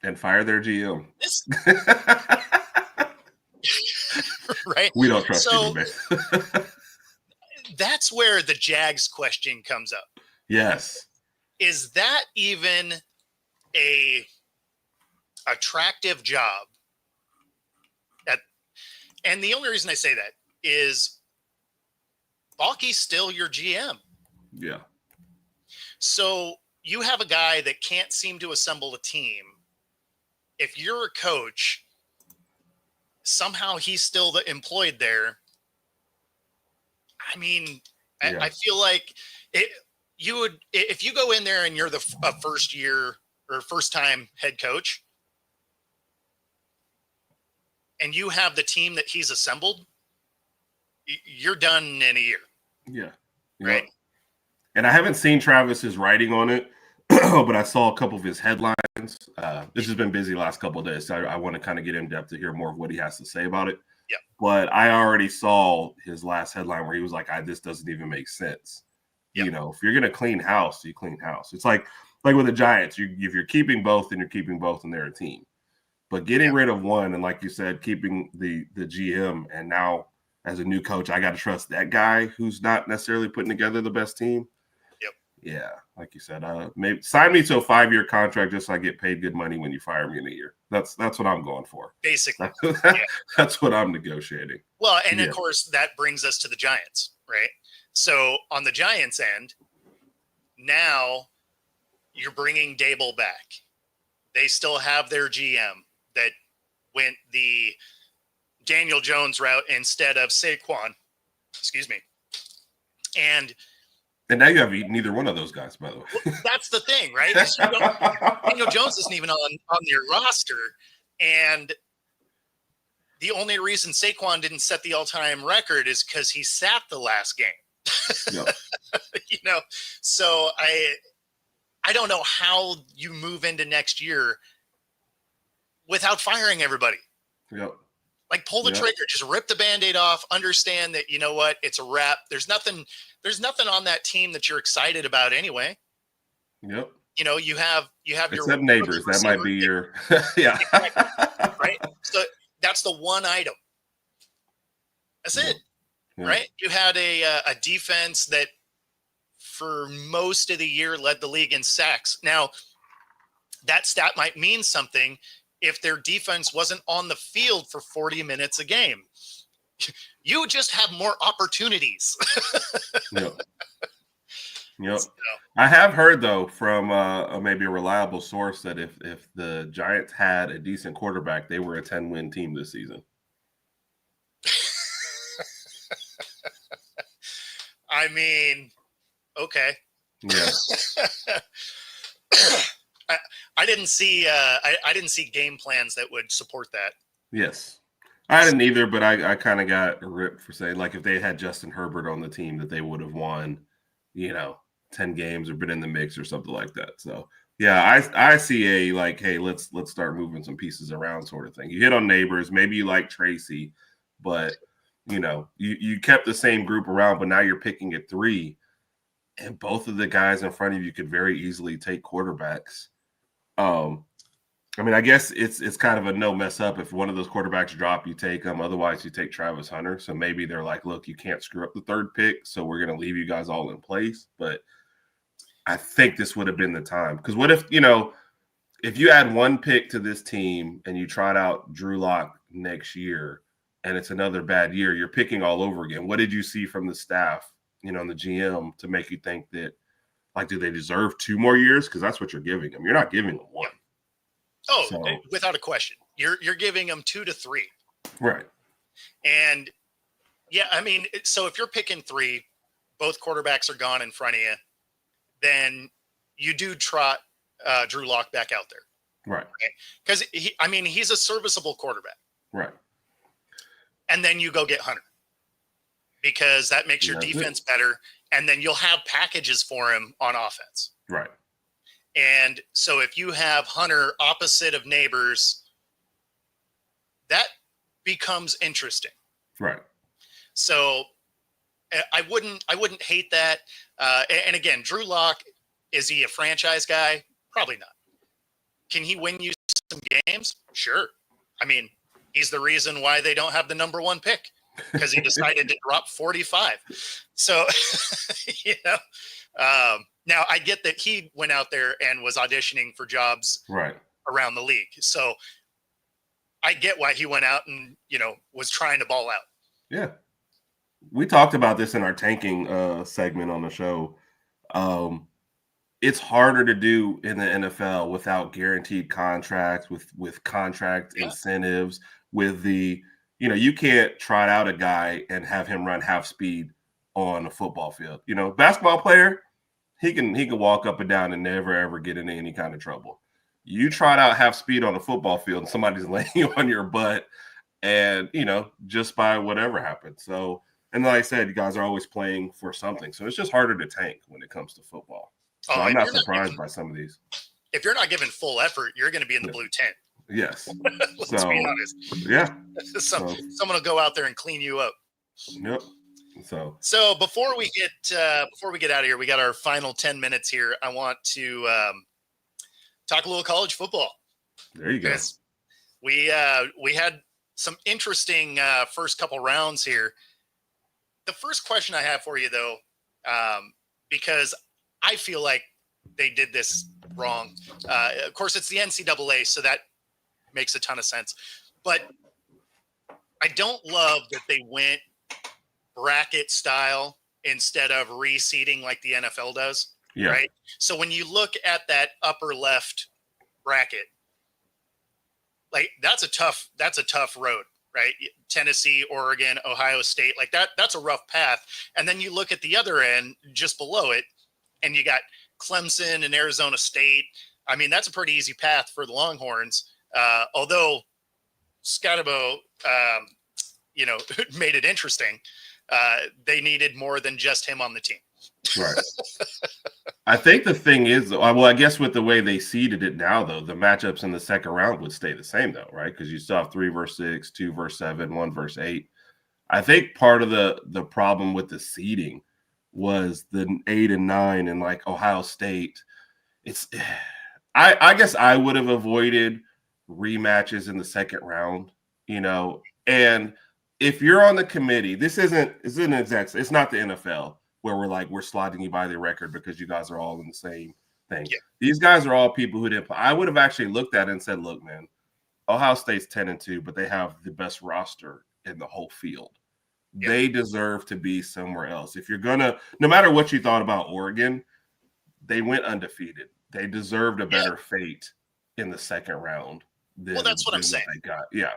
And fire their GM.
This, right?
We don't trust
so,
you, man.
That's where the Jags question comes up.
Yes.
Is that even a attractive job? And the only reason I say that is Balky's still your GM.
Yeah.
So you have a guy that can't seem to assemble a team. If you're a coach, somehow he's still employed there. I mean,
Yeah.
I feel like you would, if you go in there and you're the first year or first time head coach, and you have the team that he's assembled, you're done in a year.
Yeah.
Right.
Yep. And I haven't seen Travis's writing on it, but I saw a couple of his headlines. This has been busy last couple of days, so I want to kind of get in depth to hear more of what he has to say about it.
Yeah.
But I already saw his last headline where he was like, this doesn't even make sense.
Yep.
You know, if you're going to clean house, you clean house. It's like with the Giants, if you're keeping both, then you're keeping both and they're a team. But getting rid of one, and like you said, keeping the GM, and now as a new coach, I got to trust that guy who's not necessarily putting together the best team.
Yep.
Yeah, like you said, maybe sign me to a 5-year contract just so I get paid good money when you fire me in a year. That's what I'm going for.
Basically.
That's what I'm negotiating.
Well, and of course, that brings us to the Giants, right? So on the Giants end, now you're bringing Dable back. They still have their GM that went the Daniel Jones route instead of Saquon. Excuse me. And
now you have neither one of those guys, by the way.
That's the thing, right? Daniel Jones isn't even on your roster. And the only reason Saquon didn't set the all-time record is because he sat the last game.
Yep.
You know, so I don't know how you move into next year without firing everybody.
Yep.
Like pull the trigger, just rip the Band-Aid off, understand that, you know what, it's a wrap. There's nothing on that team that you're excited about anyway.
Yep.
You know, you have
Except
your
neighbors. That might be your yeah.
Right. So that's the one item. That's it.
Yeah.
Right. You had a defense that for most of the year led the league in sacks. Now that stat might mean something if their defense wasn't on the field for 40 minutes a game. You just have more opportunities.
Yep. Yep. So, I have heard, though, from maybe a reliable source that if the Giants had a decent quarterback, they were a 10-win team this season.
I mean, okay.
Yeah.
I didn't see I didn't see game plans that would support that.
Yes. I didn't either, but I kind of got ripped for saying, like, if they had Justin Herbert on the team, that they would have won, 10 games or been in the mix or something like that. So, yeah, I see a, like, hey, let's start moving some pieces around sort of thing. You hit on neighbors. Maybe you like Tracy, but, you kept the same group around, but now you're picking at 3, and both of the guys in front of you could very easily take quarterbacks. I mean, I guess it's kind of a no mess up. If one of those quarterbacks drop, you take them. Otherwise, you take Travis Hunter. So maybe they're like, look, you can't screw up the 3rd pick, so we're going to leave you guys all in place. But I think this would have been the time. Because what if, if you add 1 pick to this team and you trot out Drew Lock next year and it's another bad year, you're picking all over again. What did you see from the staff, and the GM to make you think that, like, do they deserve 2 more years? Because that's what you're giving them. You're not giving them 1.
Oh,
so,
without a question. You're giving them 2 to 3.
Right.
And yeah, I mean, so if you're picking 3, both quarterbacks are gone in front of you, then you do trot Drew Lock back out there.
Right.
Because he's a serviceable quarterback.
Right.
And then you go get Hunter. because that makes your
That's
defense
it.
better. And then you'll have packages for him on offense.
Right.
And so if you have Hunter opposite of Neighbors, that becomes interesting.
Right.
So I wouldn't hate that. And again, Drew Lock, is he a franchise guy? Probably not. Can he win you some games? Sure. I mean, he's the reason why they don't have the number 1 pick, because he decided to drop 45. So, now I get that he went out there and was auditioning for jobs around the league. So I get why he went out and, was trying to ball out.
Yeah. We talked about this in our tanking segment on the show. It's harder to do in the NFL without guaranteed contracts, with contract incentives, with the, you can't trot out a guy and have him run half speed on a football field. Basketball player, he can walk up and down and never ever get into any kind of trouble. You trot out half speed on a football field and somebody's laying you on your butt, and just by whatever happens. So, and like I said, you guys are always playing for something. So it's just harder to tank when it comes to football. So I'm not surprised by some of these.
If you're not giving full effort, you're going to be in the blue tent.
Yes.
Let's be honest.
Yeah.
Someone will go out there and clean you up.
Yep.
So before we get out of here, we got our final 10 minutes here. I want to talk a little college football.
There you go.
We had some interesting first couple rounds here. The first question I have for you, though, because I feel like they did this wrong. Of course, it's the NCAA, so that makes a ton of sense. But I don't love that they went bracket style instead of reseeding like the NFL does.
Yeah.
Right. So when you look at that upper left bracket, like that's a tough road, right? Tennessee, Oregon, Ohio State, like that's a rough path. And then you look at the other end just below it, and you got Clemson and Arizona State. I mean, that's a pretty easy path for the Longhorns. Although Scotabo, made it interesting. They needed more than just him on the team.
Right. I think the thing is, well, I guess with the way they seeded it now, though, the matchups in the second round would stay the same, though, right? Because you still have 3 versus 6, 2 versus 7, 1 versus 8. I think part of the problem with the seeding was the 8 and 9 and like Ohio State. I guess I would have avoided rematches in the second round, and if you're on the committee, it's not the NFL where we're sliding you by the record because you guys are all in the same thing. Yeah. These guys are all people who didn't play. I would have actually looked at it and said, look, man, Ohio State's 10-2, but they have the best roster in the whole field. Yeah. They deserve to be somewhere else. If you're no matter what you thought about Oregon, they went undefeated. They deserved a better fate in the second round.
That's what I'm saying.
They got. Yeah.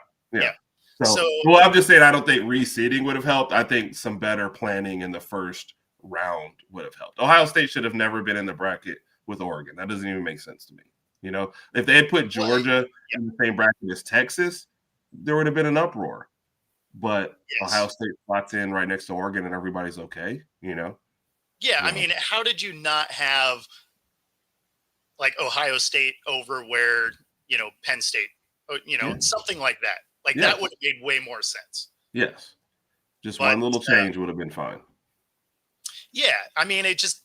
So, I'm just saying I don't think reseeding would have helped. I think some better planning in the first round would have helped. Ohio State should have never been in the bracket with Oregon. That doesn't even make sense to me. If they had put Georgia in the same bracket as Texas, there would have been an uproar. But Ohio State slots in right next to Oregon and everybody's okay, Yeah,
I mean, how did you not have like Ohio State over where, Penn State, something like that? Like that would have made way more sense.
Yes. Just one little change would have been fine.
Yeah. I mean, it just,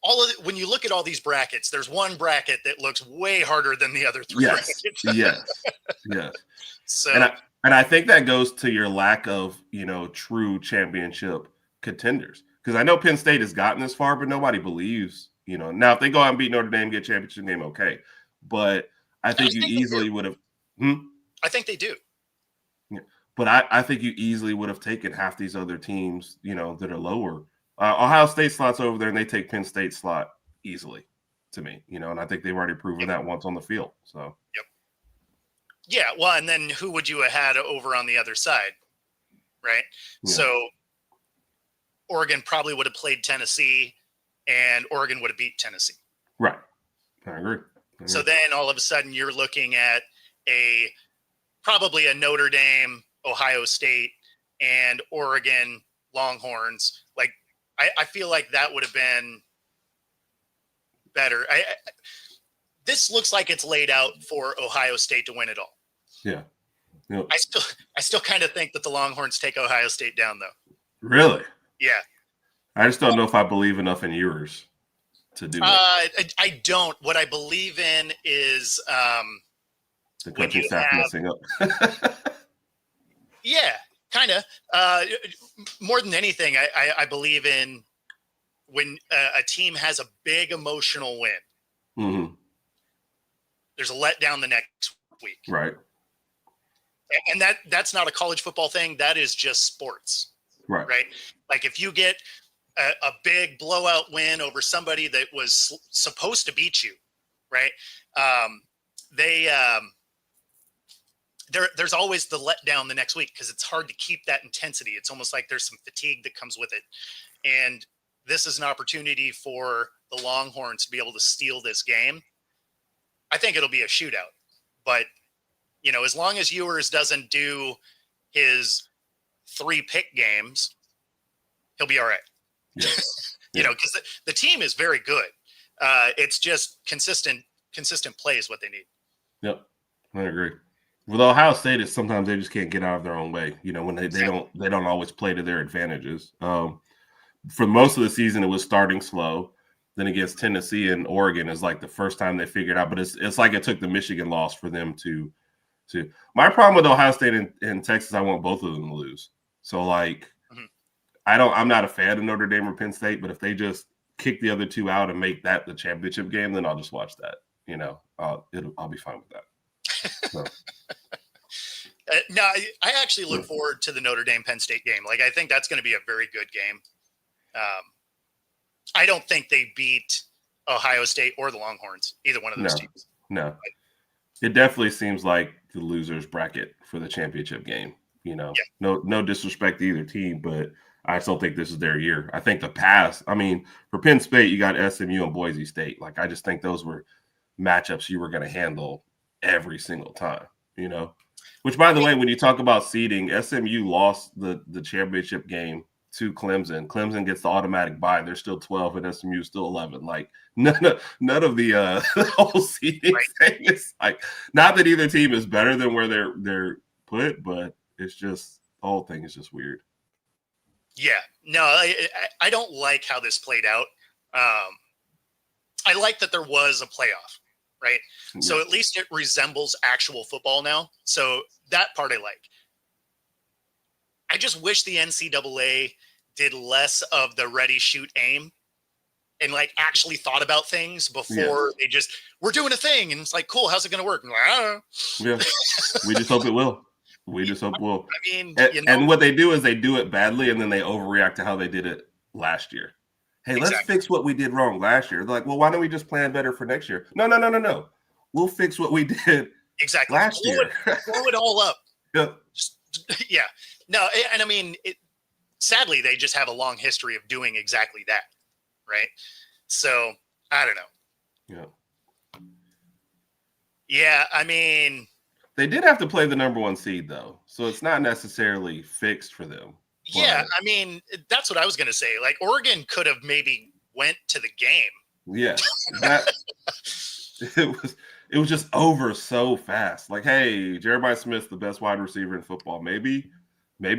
all of it, when you look at all these brackets, there's one bracket that looks way harder than the other 3 brackets.
Yes.
So,
and I think that goes to your lack of, true championship contenders. Because I know Penn State has gotten this far, but nobody believes, Now, if they go out and beat Notre Dame, get a championship game, okay. But I think you easily would have.
I think they do.
Yeah. But I think you easily would have taken half these other teams, that are lower. Ohio State slots over there, and they take Penn State slot easily to me, and I think they've already proven that once on the field. So.
Yep. Yeah, well, and then who would you have had over on the other side, right? Yeah. So Oregon probably would have played Tennessee, and Oregon would have beat Tennessee.
Right. I agree.
So then all of a sudden you're looking at probably a Notre Dame, Ohio State, and Oregon Longhorns. Like, I feel like that would have been better. This looks like it's laid out for Ohio State to win it all.
Yeah. Yep.
I still kind of think that the Longhorns take Ohio State down, though.
Really?
Yeah.
I just don't know if I believe enough in yours to do it.
I don't. What I believe in is
The coaching staff messing up.
yeah, kind of. More than anything, I believe in when a team has a big emotional win.
Mm-hmm.
There's a letdown the next week.
Right.
And that's not a college football thing. That is just sports.
Right.
Right. Like if you get a big blowout win over somebody that was supposed to beat you, right? There's always the letdown the next week because it's hard to keep that intensity. It's almost like there's some fatigue that comes with it. And this is an opportunity for the Longhorns to be able to steal this game. I think it'll be a shootout, but as long as Ewers doesn't do his 3 pick games, he'll be all right.
Yeah.
Because the team is very good. It's just consistent play is what they need.
Yep. I agree. With Ohio State, it's sometimes they just can't get out of their own way. When they don't always play to their advantages. For most of the season, it was starting slow. Then against Tennessee and Oregon is like the first time they figured out. But it's like it took the Michigan loss for them to. My problem with Ohio State and Texas, I want both of them to lose. So like, I'm not a fan of Notre Dame or Penn State, but if they just kick the other two out and make that the championship game, then I'll just watch that. I'll be fine with that. So.
No, I actually look forward to the Notre Dame Penn State game. Like, I think that's going to be a very good game. I don't think they beat Ohio State or the Longhorns, either one of those teams.
No. It definitely seems like the loser's bracket for the championship game. No disrespect to either team, but I just don't think this is their year. I think for Penn State, you got SMU and Boise State. Like, I just think those were matchups you were going to handle every single time, Which, by the way, when you talk about seeding, SMU lost the championship game to Clemson. Clemson gets the automatic bye. They're still 12 and SMU is still 11. Like, none of the whole seeding thing is like, not that either team is better than where they're put, but it's just, the whole thing is just weird.
Yeah. No, I don't like how this played out. I like that there was a playoff, right? Yeah. So at least it resembles actual football now. So that part I like. I just wish the NCAA did less of the ready, shoot, aim and like actually thought about things before they just, we're doing a thing. And it's like, cool. How's it going to work? Like, I don't know.
Yeah. We just hope it will. I
mean,
and what they do is they do it badly and then they overreact to how they did it last year. Hey, let's fix what we did wrong last year. They're like, well, why don't we just plan better for next year? No. We'll fix what we did last year.
Blow it all up.
Yep.
Yeah. No, and I mean, sadly, they just have a long history of doing exactly that, right? So, I don't know.
Yeah.
Yeah, I mean...
They did have to play the number 1 seed, though, so it's not necessarily fixed for them.
Yeah, I mean, that's what I was going to say. Like, Oregon could have maybe went to the game.
Yeah. It was just over so fast. Like, hey, Jeremiah Smith's the best wide receiver in football. Maybe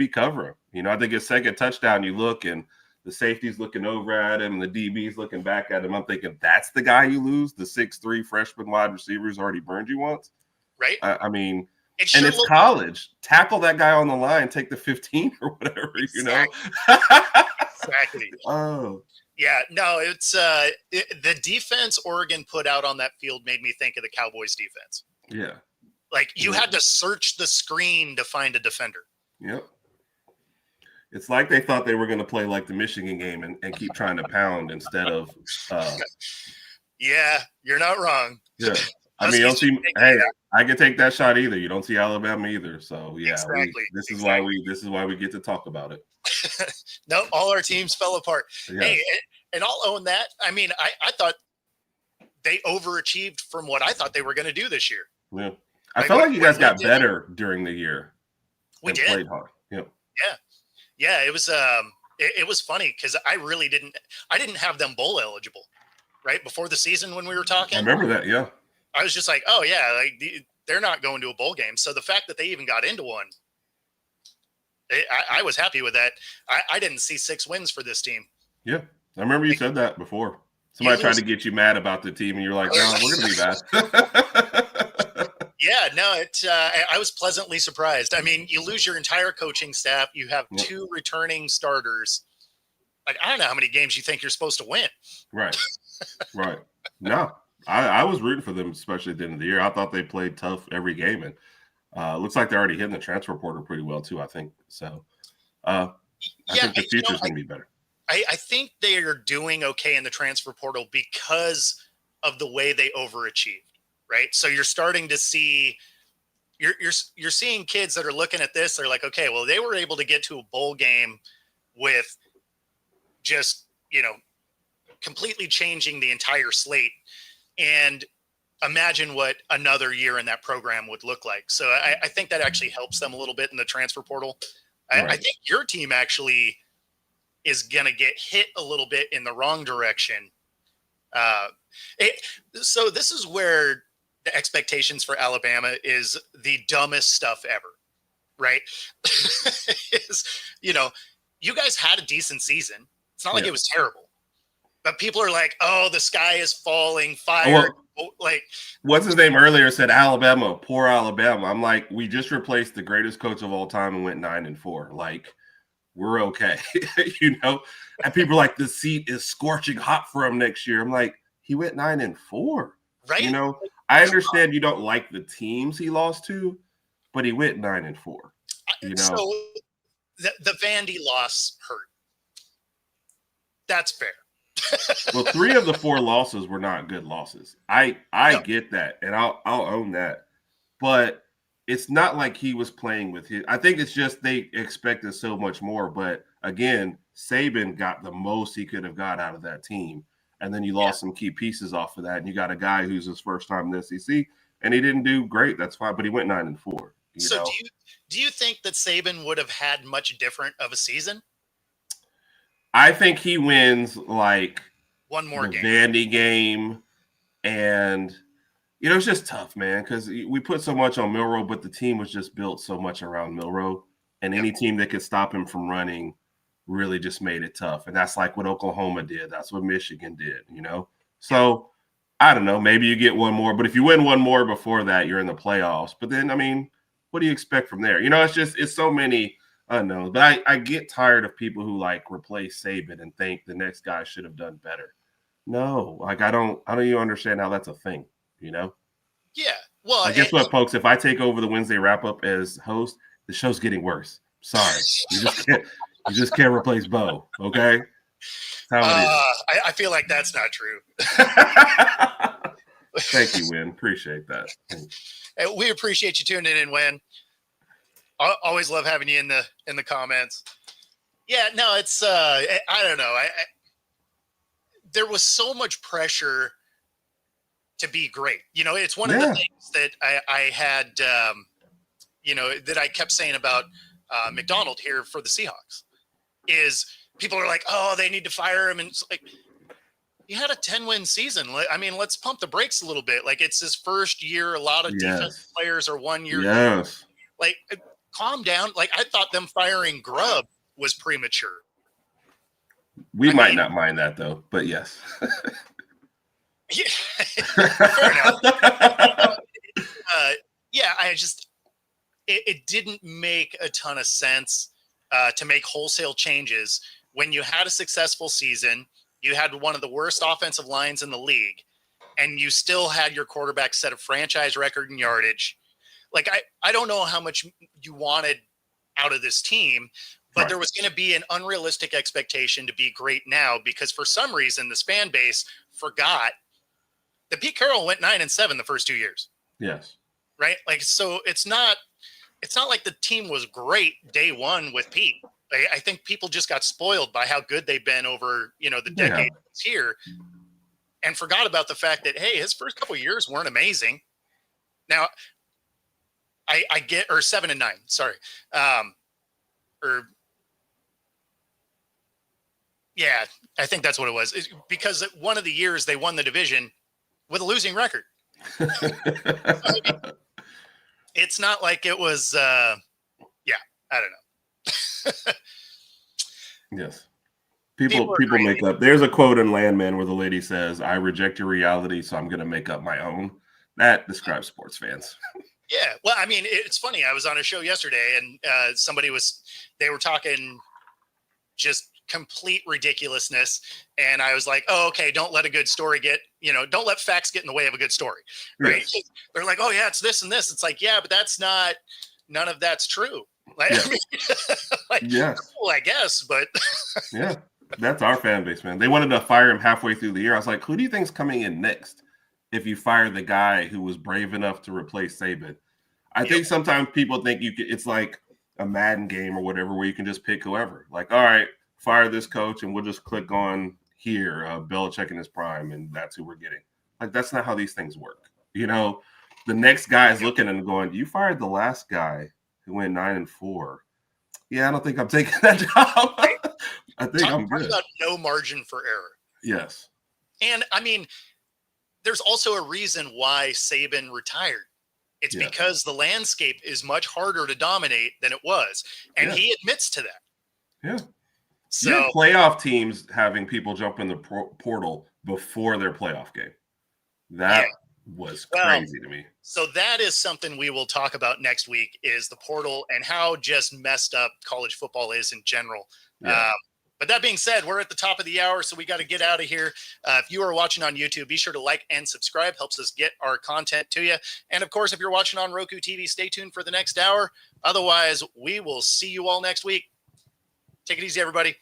cover him. I think his second touchdown, you look and the safety's looking over at him, and the DB's looking back at him. I'm thinking, that's the guy you lose? The 6'3" freshman wide receiver's already burned you once?
Right.
I mean, it's college. Tackle that guy on the line, take the 15 or whatever,
Exactly.
Oh.
Yeah, no, it's the defense Oregon put out on that field made me think of the Cowboys defense.
Yeah.
Like, you had to search the screen to find a defender.
Yep. It's like they thought they were going to play like the Michigan game and keep trying to pound instead of
Yeah, you're not wrong.
Yeah. I mean, you don't see. Hey, I can take that shot either. You don't see Alabama either. So yeah,
exactly.
This is why we get to talk about it.
No, all our teams fell apart.
Yeah.
Hey, and I'll own that. I mean, I thought they overachieved from what I thought they were going to do this year.
Yeah, I felt like you guys got better during the year.
We did.
Played hard. Yep.
Yeah. Yeah, it was it was funny because I didn't have them bowl eligible right before the season when we were talking.
I remember that. Yeah.
I was just like, oh yeah, like they're not going to a bowl game. So the fact that they even got into one, I was happy with that. I didn't see 6 wins for this team.
Yeah. I remember you said that before. Somebody tried to get you mad about the team, and you're like, no, we're going to be bad.
Yeah, no, I was pleasantly surprised. I mean, you lose your entire coaching staff. You have 2 returning starters. Like, I don't know how many games you think you're supposed to win.
Right. Right. No, I was rooting for them, especially at the end of the year. I thought they played tough every game. And looks like they're already hitting the transfer portal pretty well, too, I think. So I think the future is going to be better.
I think they are doing okay in the transfer portal because of the way they overachieved, right? So you're starting to see you're seeing kids that are looking at this. They're like, okay, well, they were able to get to a bowl game with just, completely changing the entire slate. And imagine what another year in that program would look like. So I think that actually helps them a little bit in the transfer portal.
Right.
I think your team actually is going to get hit a little bit in the wrong direction. So this is where the expectations for Alabama is the dumbest stuff ever, right? You guys had a decent season. It's not like it was terrible, but people are like, oh, the sky is falling, fire.
What's his name earlier said Alabama, poor Alabama. I'm like, we just replaced the greatest coach of all time and went 9-4. Like, we're okay, and people are like, the seat is scorching hot for him next year. I'm like, he went 9-4,
right?
I understand you don't like the teams he lost to, but he went 9-4.
So the Vandy loss hurt. That's fair.
Well, 3 of the 4 losses were not good losses. I get that, and I'll own that, but it's not like he was playing with his. I think it's just they expected so much more. But again, Saban got the most he could have got out of that team. And then you lost some key pieces off of that. And you got a guy who's his first time in the SEC, and he didn't do great. That's fine. But he went 9-4.
So do you think that Saban would have had much different of a season?
I think he wins like
one more game.
Vandy game. And it's just tough, man, because we put so much on Milroe, but the team was just built so much around Milroe. And any team that could stop him from running really just made it tough. And that's like what Oklahoma did. That's what Michigan did, So, I don't know. Maybe you get one more. But if you win one more before that, you're in the playoffs. But then, I mean, what do you expect from there? It's so many unknowns. But I get tired of people who, replace Saban and think the next guy should have done better. No. I don't even understand how that's a thing.
Yeah. Well,
guess what, folks? If I take over the Wednesday wrap up as host, the show's getting worse. Sorry, you just can't replace Bo. Okay, that's how it is.
I feel like that's not true.
Thank you, Win. Appreciate that.
We appreciate you tuning in, Win. Always love having you in the comments. Yeah, no, it's I don't know. There was so much pressure to be great. It's one of the things that I had, that I kept saying about McDonald here for the Seahawks is people are like, oh, they need to fire him. And it's like, you had a 10-win season. I mean, let's pump the brakes a little bit. Like, it's his first year. A lot of defensive players are 1 year.
Yes.
Like, calm down. Like, I thought them firing Grubb was premature.
We might not mind that, though, but yes.
Yeah, fair enough. It didn't make a ton of sense to make wholesale changes when you had a successful season, you had one of the worst offensive lines in the league, and you still had your quarterback set a franchise record in yardage. Like, I don't know how much you wanted out of this team, but there was going to be an unrealistic expectation to be great now because for some reason this fan base forgot that Pete Carroll went 9-7 the first 2 years.
Yes.
Right. Like, so it's not like the team was great day one with Pete. I think people just got spoiled by how good they've been over, the decade here and forgot about the fact that, hey, his first couple of years weren't amazing. Now I get, or 7-9, sorry. Or Yeah, I think that's what it was. Because one of the years they won the division with a losing record. It's not like it was, I don't know.
Yes. People make up. There's a quote in Landman where the lady says, "I reject your reality, so I'm going to make up my own." That describes sports fans.
Yeah. Well, I mean, it's funny. I was on a show yesterday and they were talking just complete ridiculousness. And I was like, oh, okay, don't let a good story don't let facts get in the way of a good story. Right. Yes. They're like, oh yeah, it's this and this. It's like, yeah, but none of that's true. Like,
Yeah.
I mean, cool, I guess, but
yeah, that's our fan base, man. They wanted to fire him halfway through the year. I was like, who do you think's coming in next if you fire the guy who was brave enough to replace Saban? I think sometimes people think it's like a Madden game or whatever where you can just pick whoever. Like, all right, fire this coach and we'll just click on here, Belichick in his prime, and that's who we're getting. Like, that's not how these things work. The next guy is looking and going, you fired the last guy who went 9-4. Yeah, I don't think I'm taking that job. I think I'm good.
About no margin for error.
Yes.
And I mean, there's also a reason why Saban retired. It's because the landscape is much harder to dominate than it was. And he admits to that.
Yeah.
So
playoff teams having people jump in the portal before their playoff game. That was crazy to me.
So that is something we will talk about next week, is the portal and how just messed up college football is in general.
Yeah.
But that being said, we're at the top of the hour, so we got to get out of here. If you are watching on YouTube, be sure to like and subscribe. Helps us get our content to you. And, of course, if you're watching on Roku TV, stay tuned for the next hour. Otherwise, we will see you all next week. Take it easy, everybody.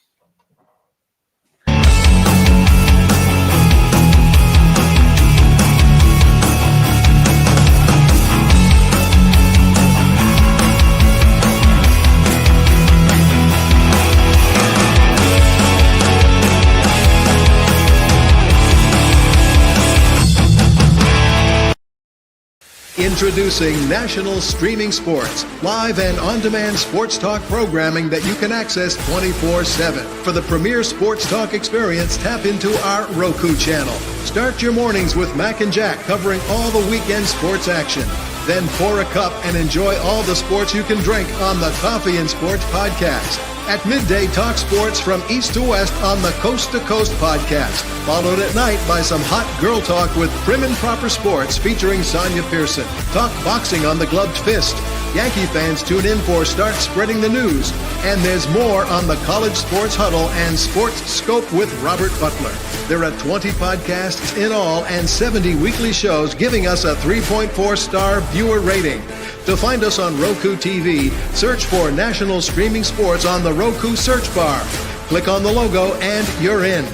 Introducing National Streaming Sports, live and on-demand sports talk programming that you can access 24/7. For the premier sports talk experience, tap into our Roku channel. Start your mornings with Mac and Jack covering all the weekend sports action. Then pour a cup and enjoy all the sports you can drink on the Coffee and Sports podcast. At midday, talk sports from east to west on the Coast to Coast podcast. Followed at night by some hot girl talk with Prim and Proper Sports featuring Sonia Pearson. Talk boxing on the Gloved Fist. Yankee fans tune in for Start Spreading the News. And there's more on the College Sports Huddle and Sports Scope with Robert Butler. There are 20 podcasts in all and 70 weekly shows, giving us a 3.4-star viewer rating. To find us on Roku TV, search for National Streaming Sports on the Roku search bar. Click on the logo and you're in.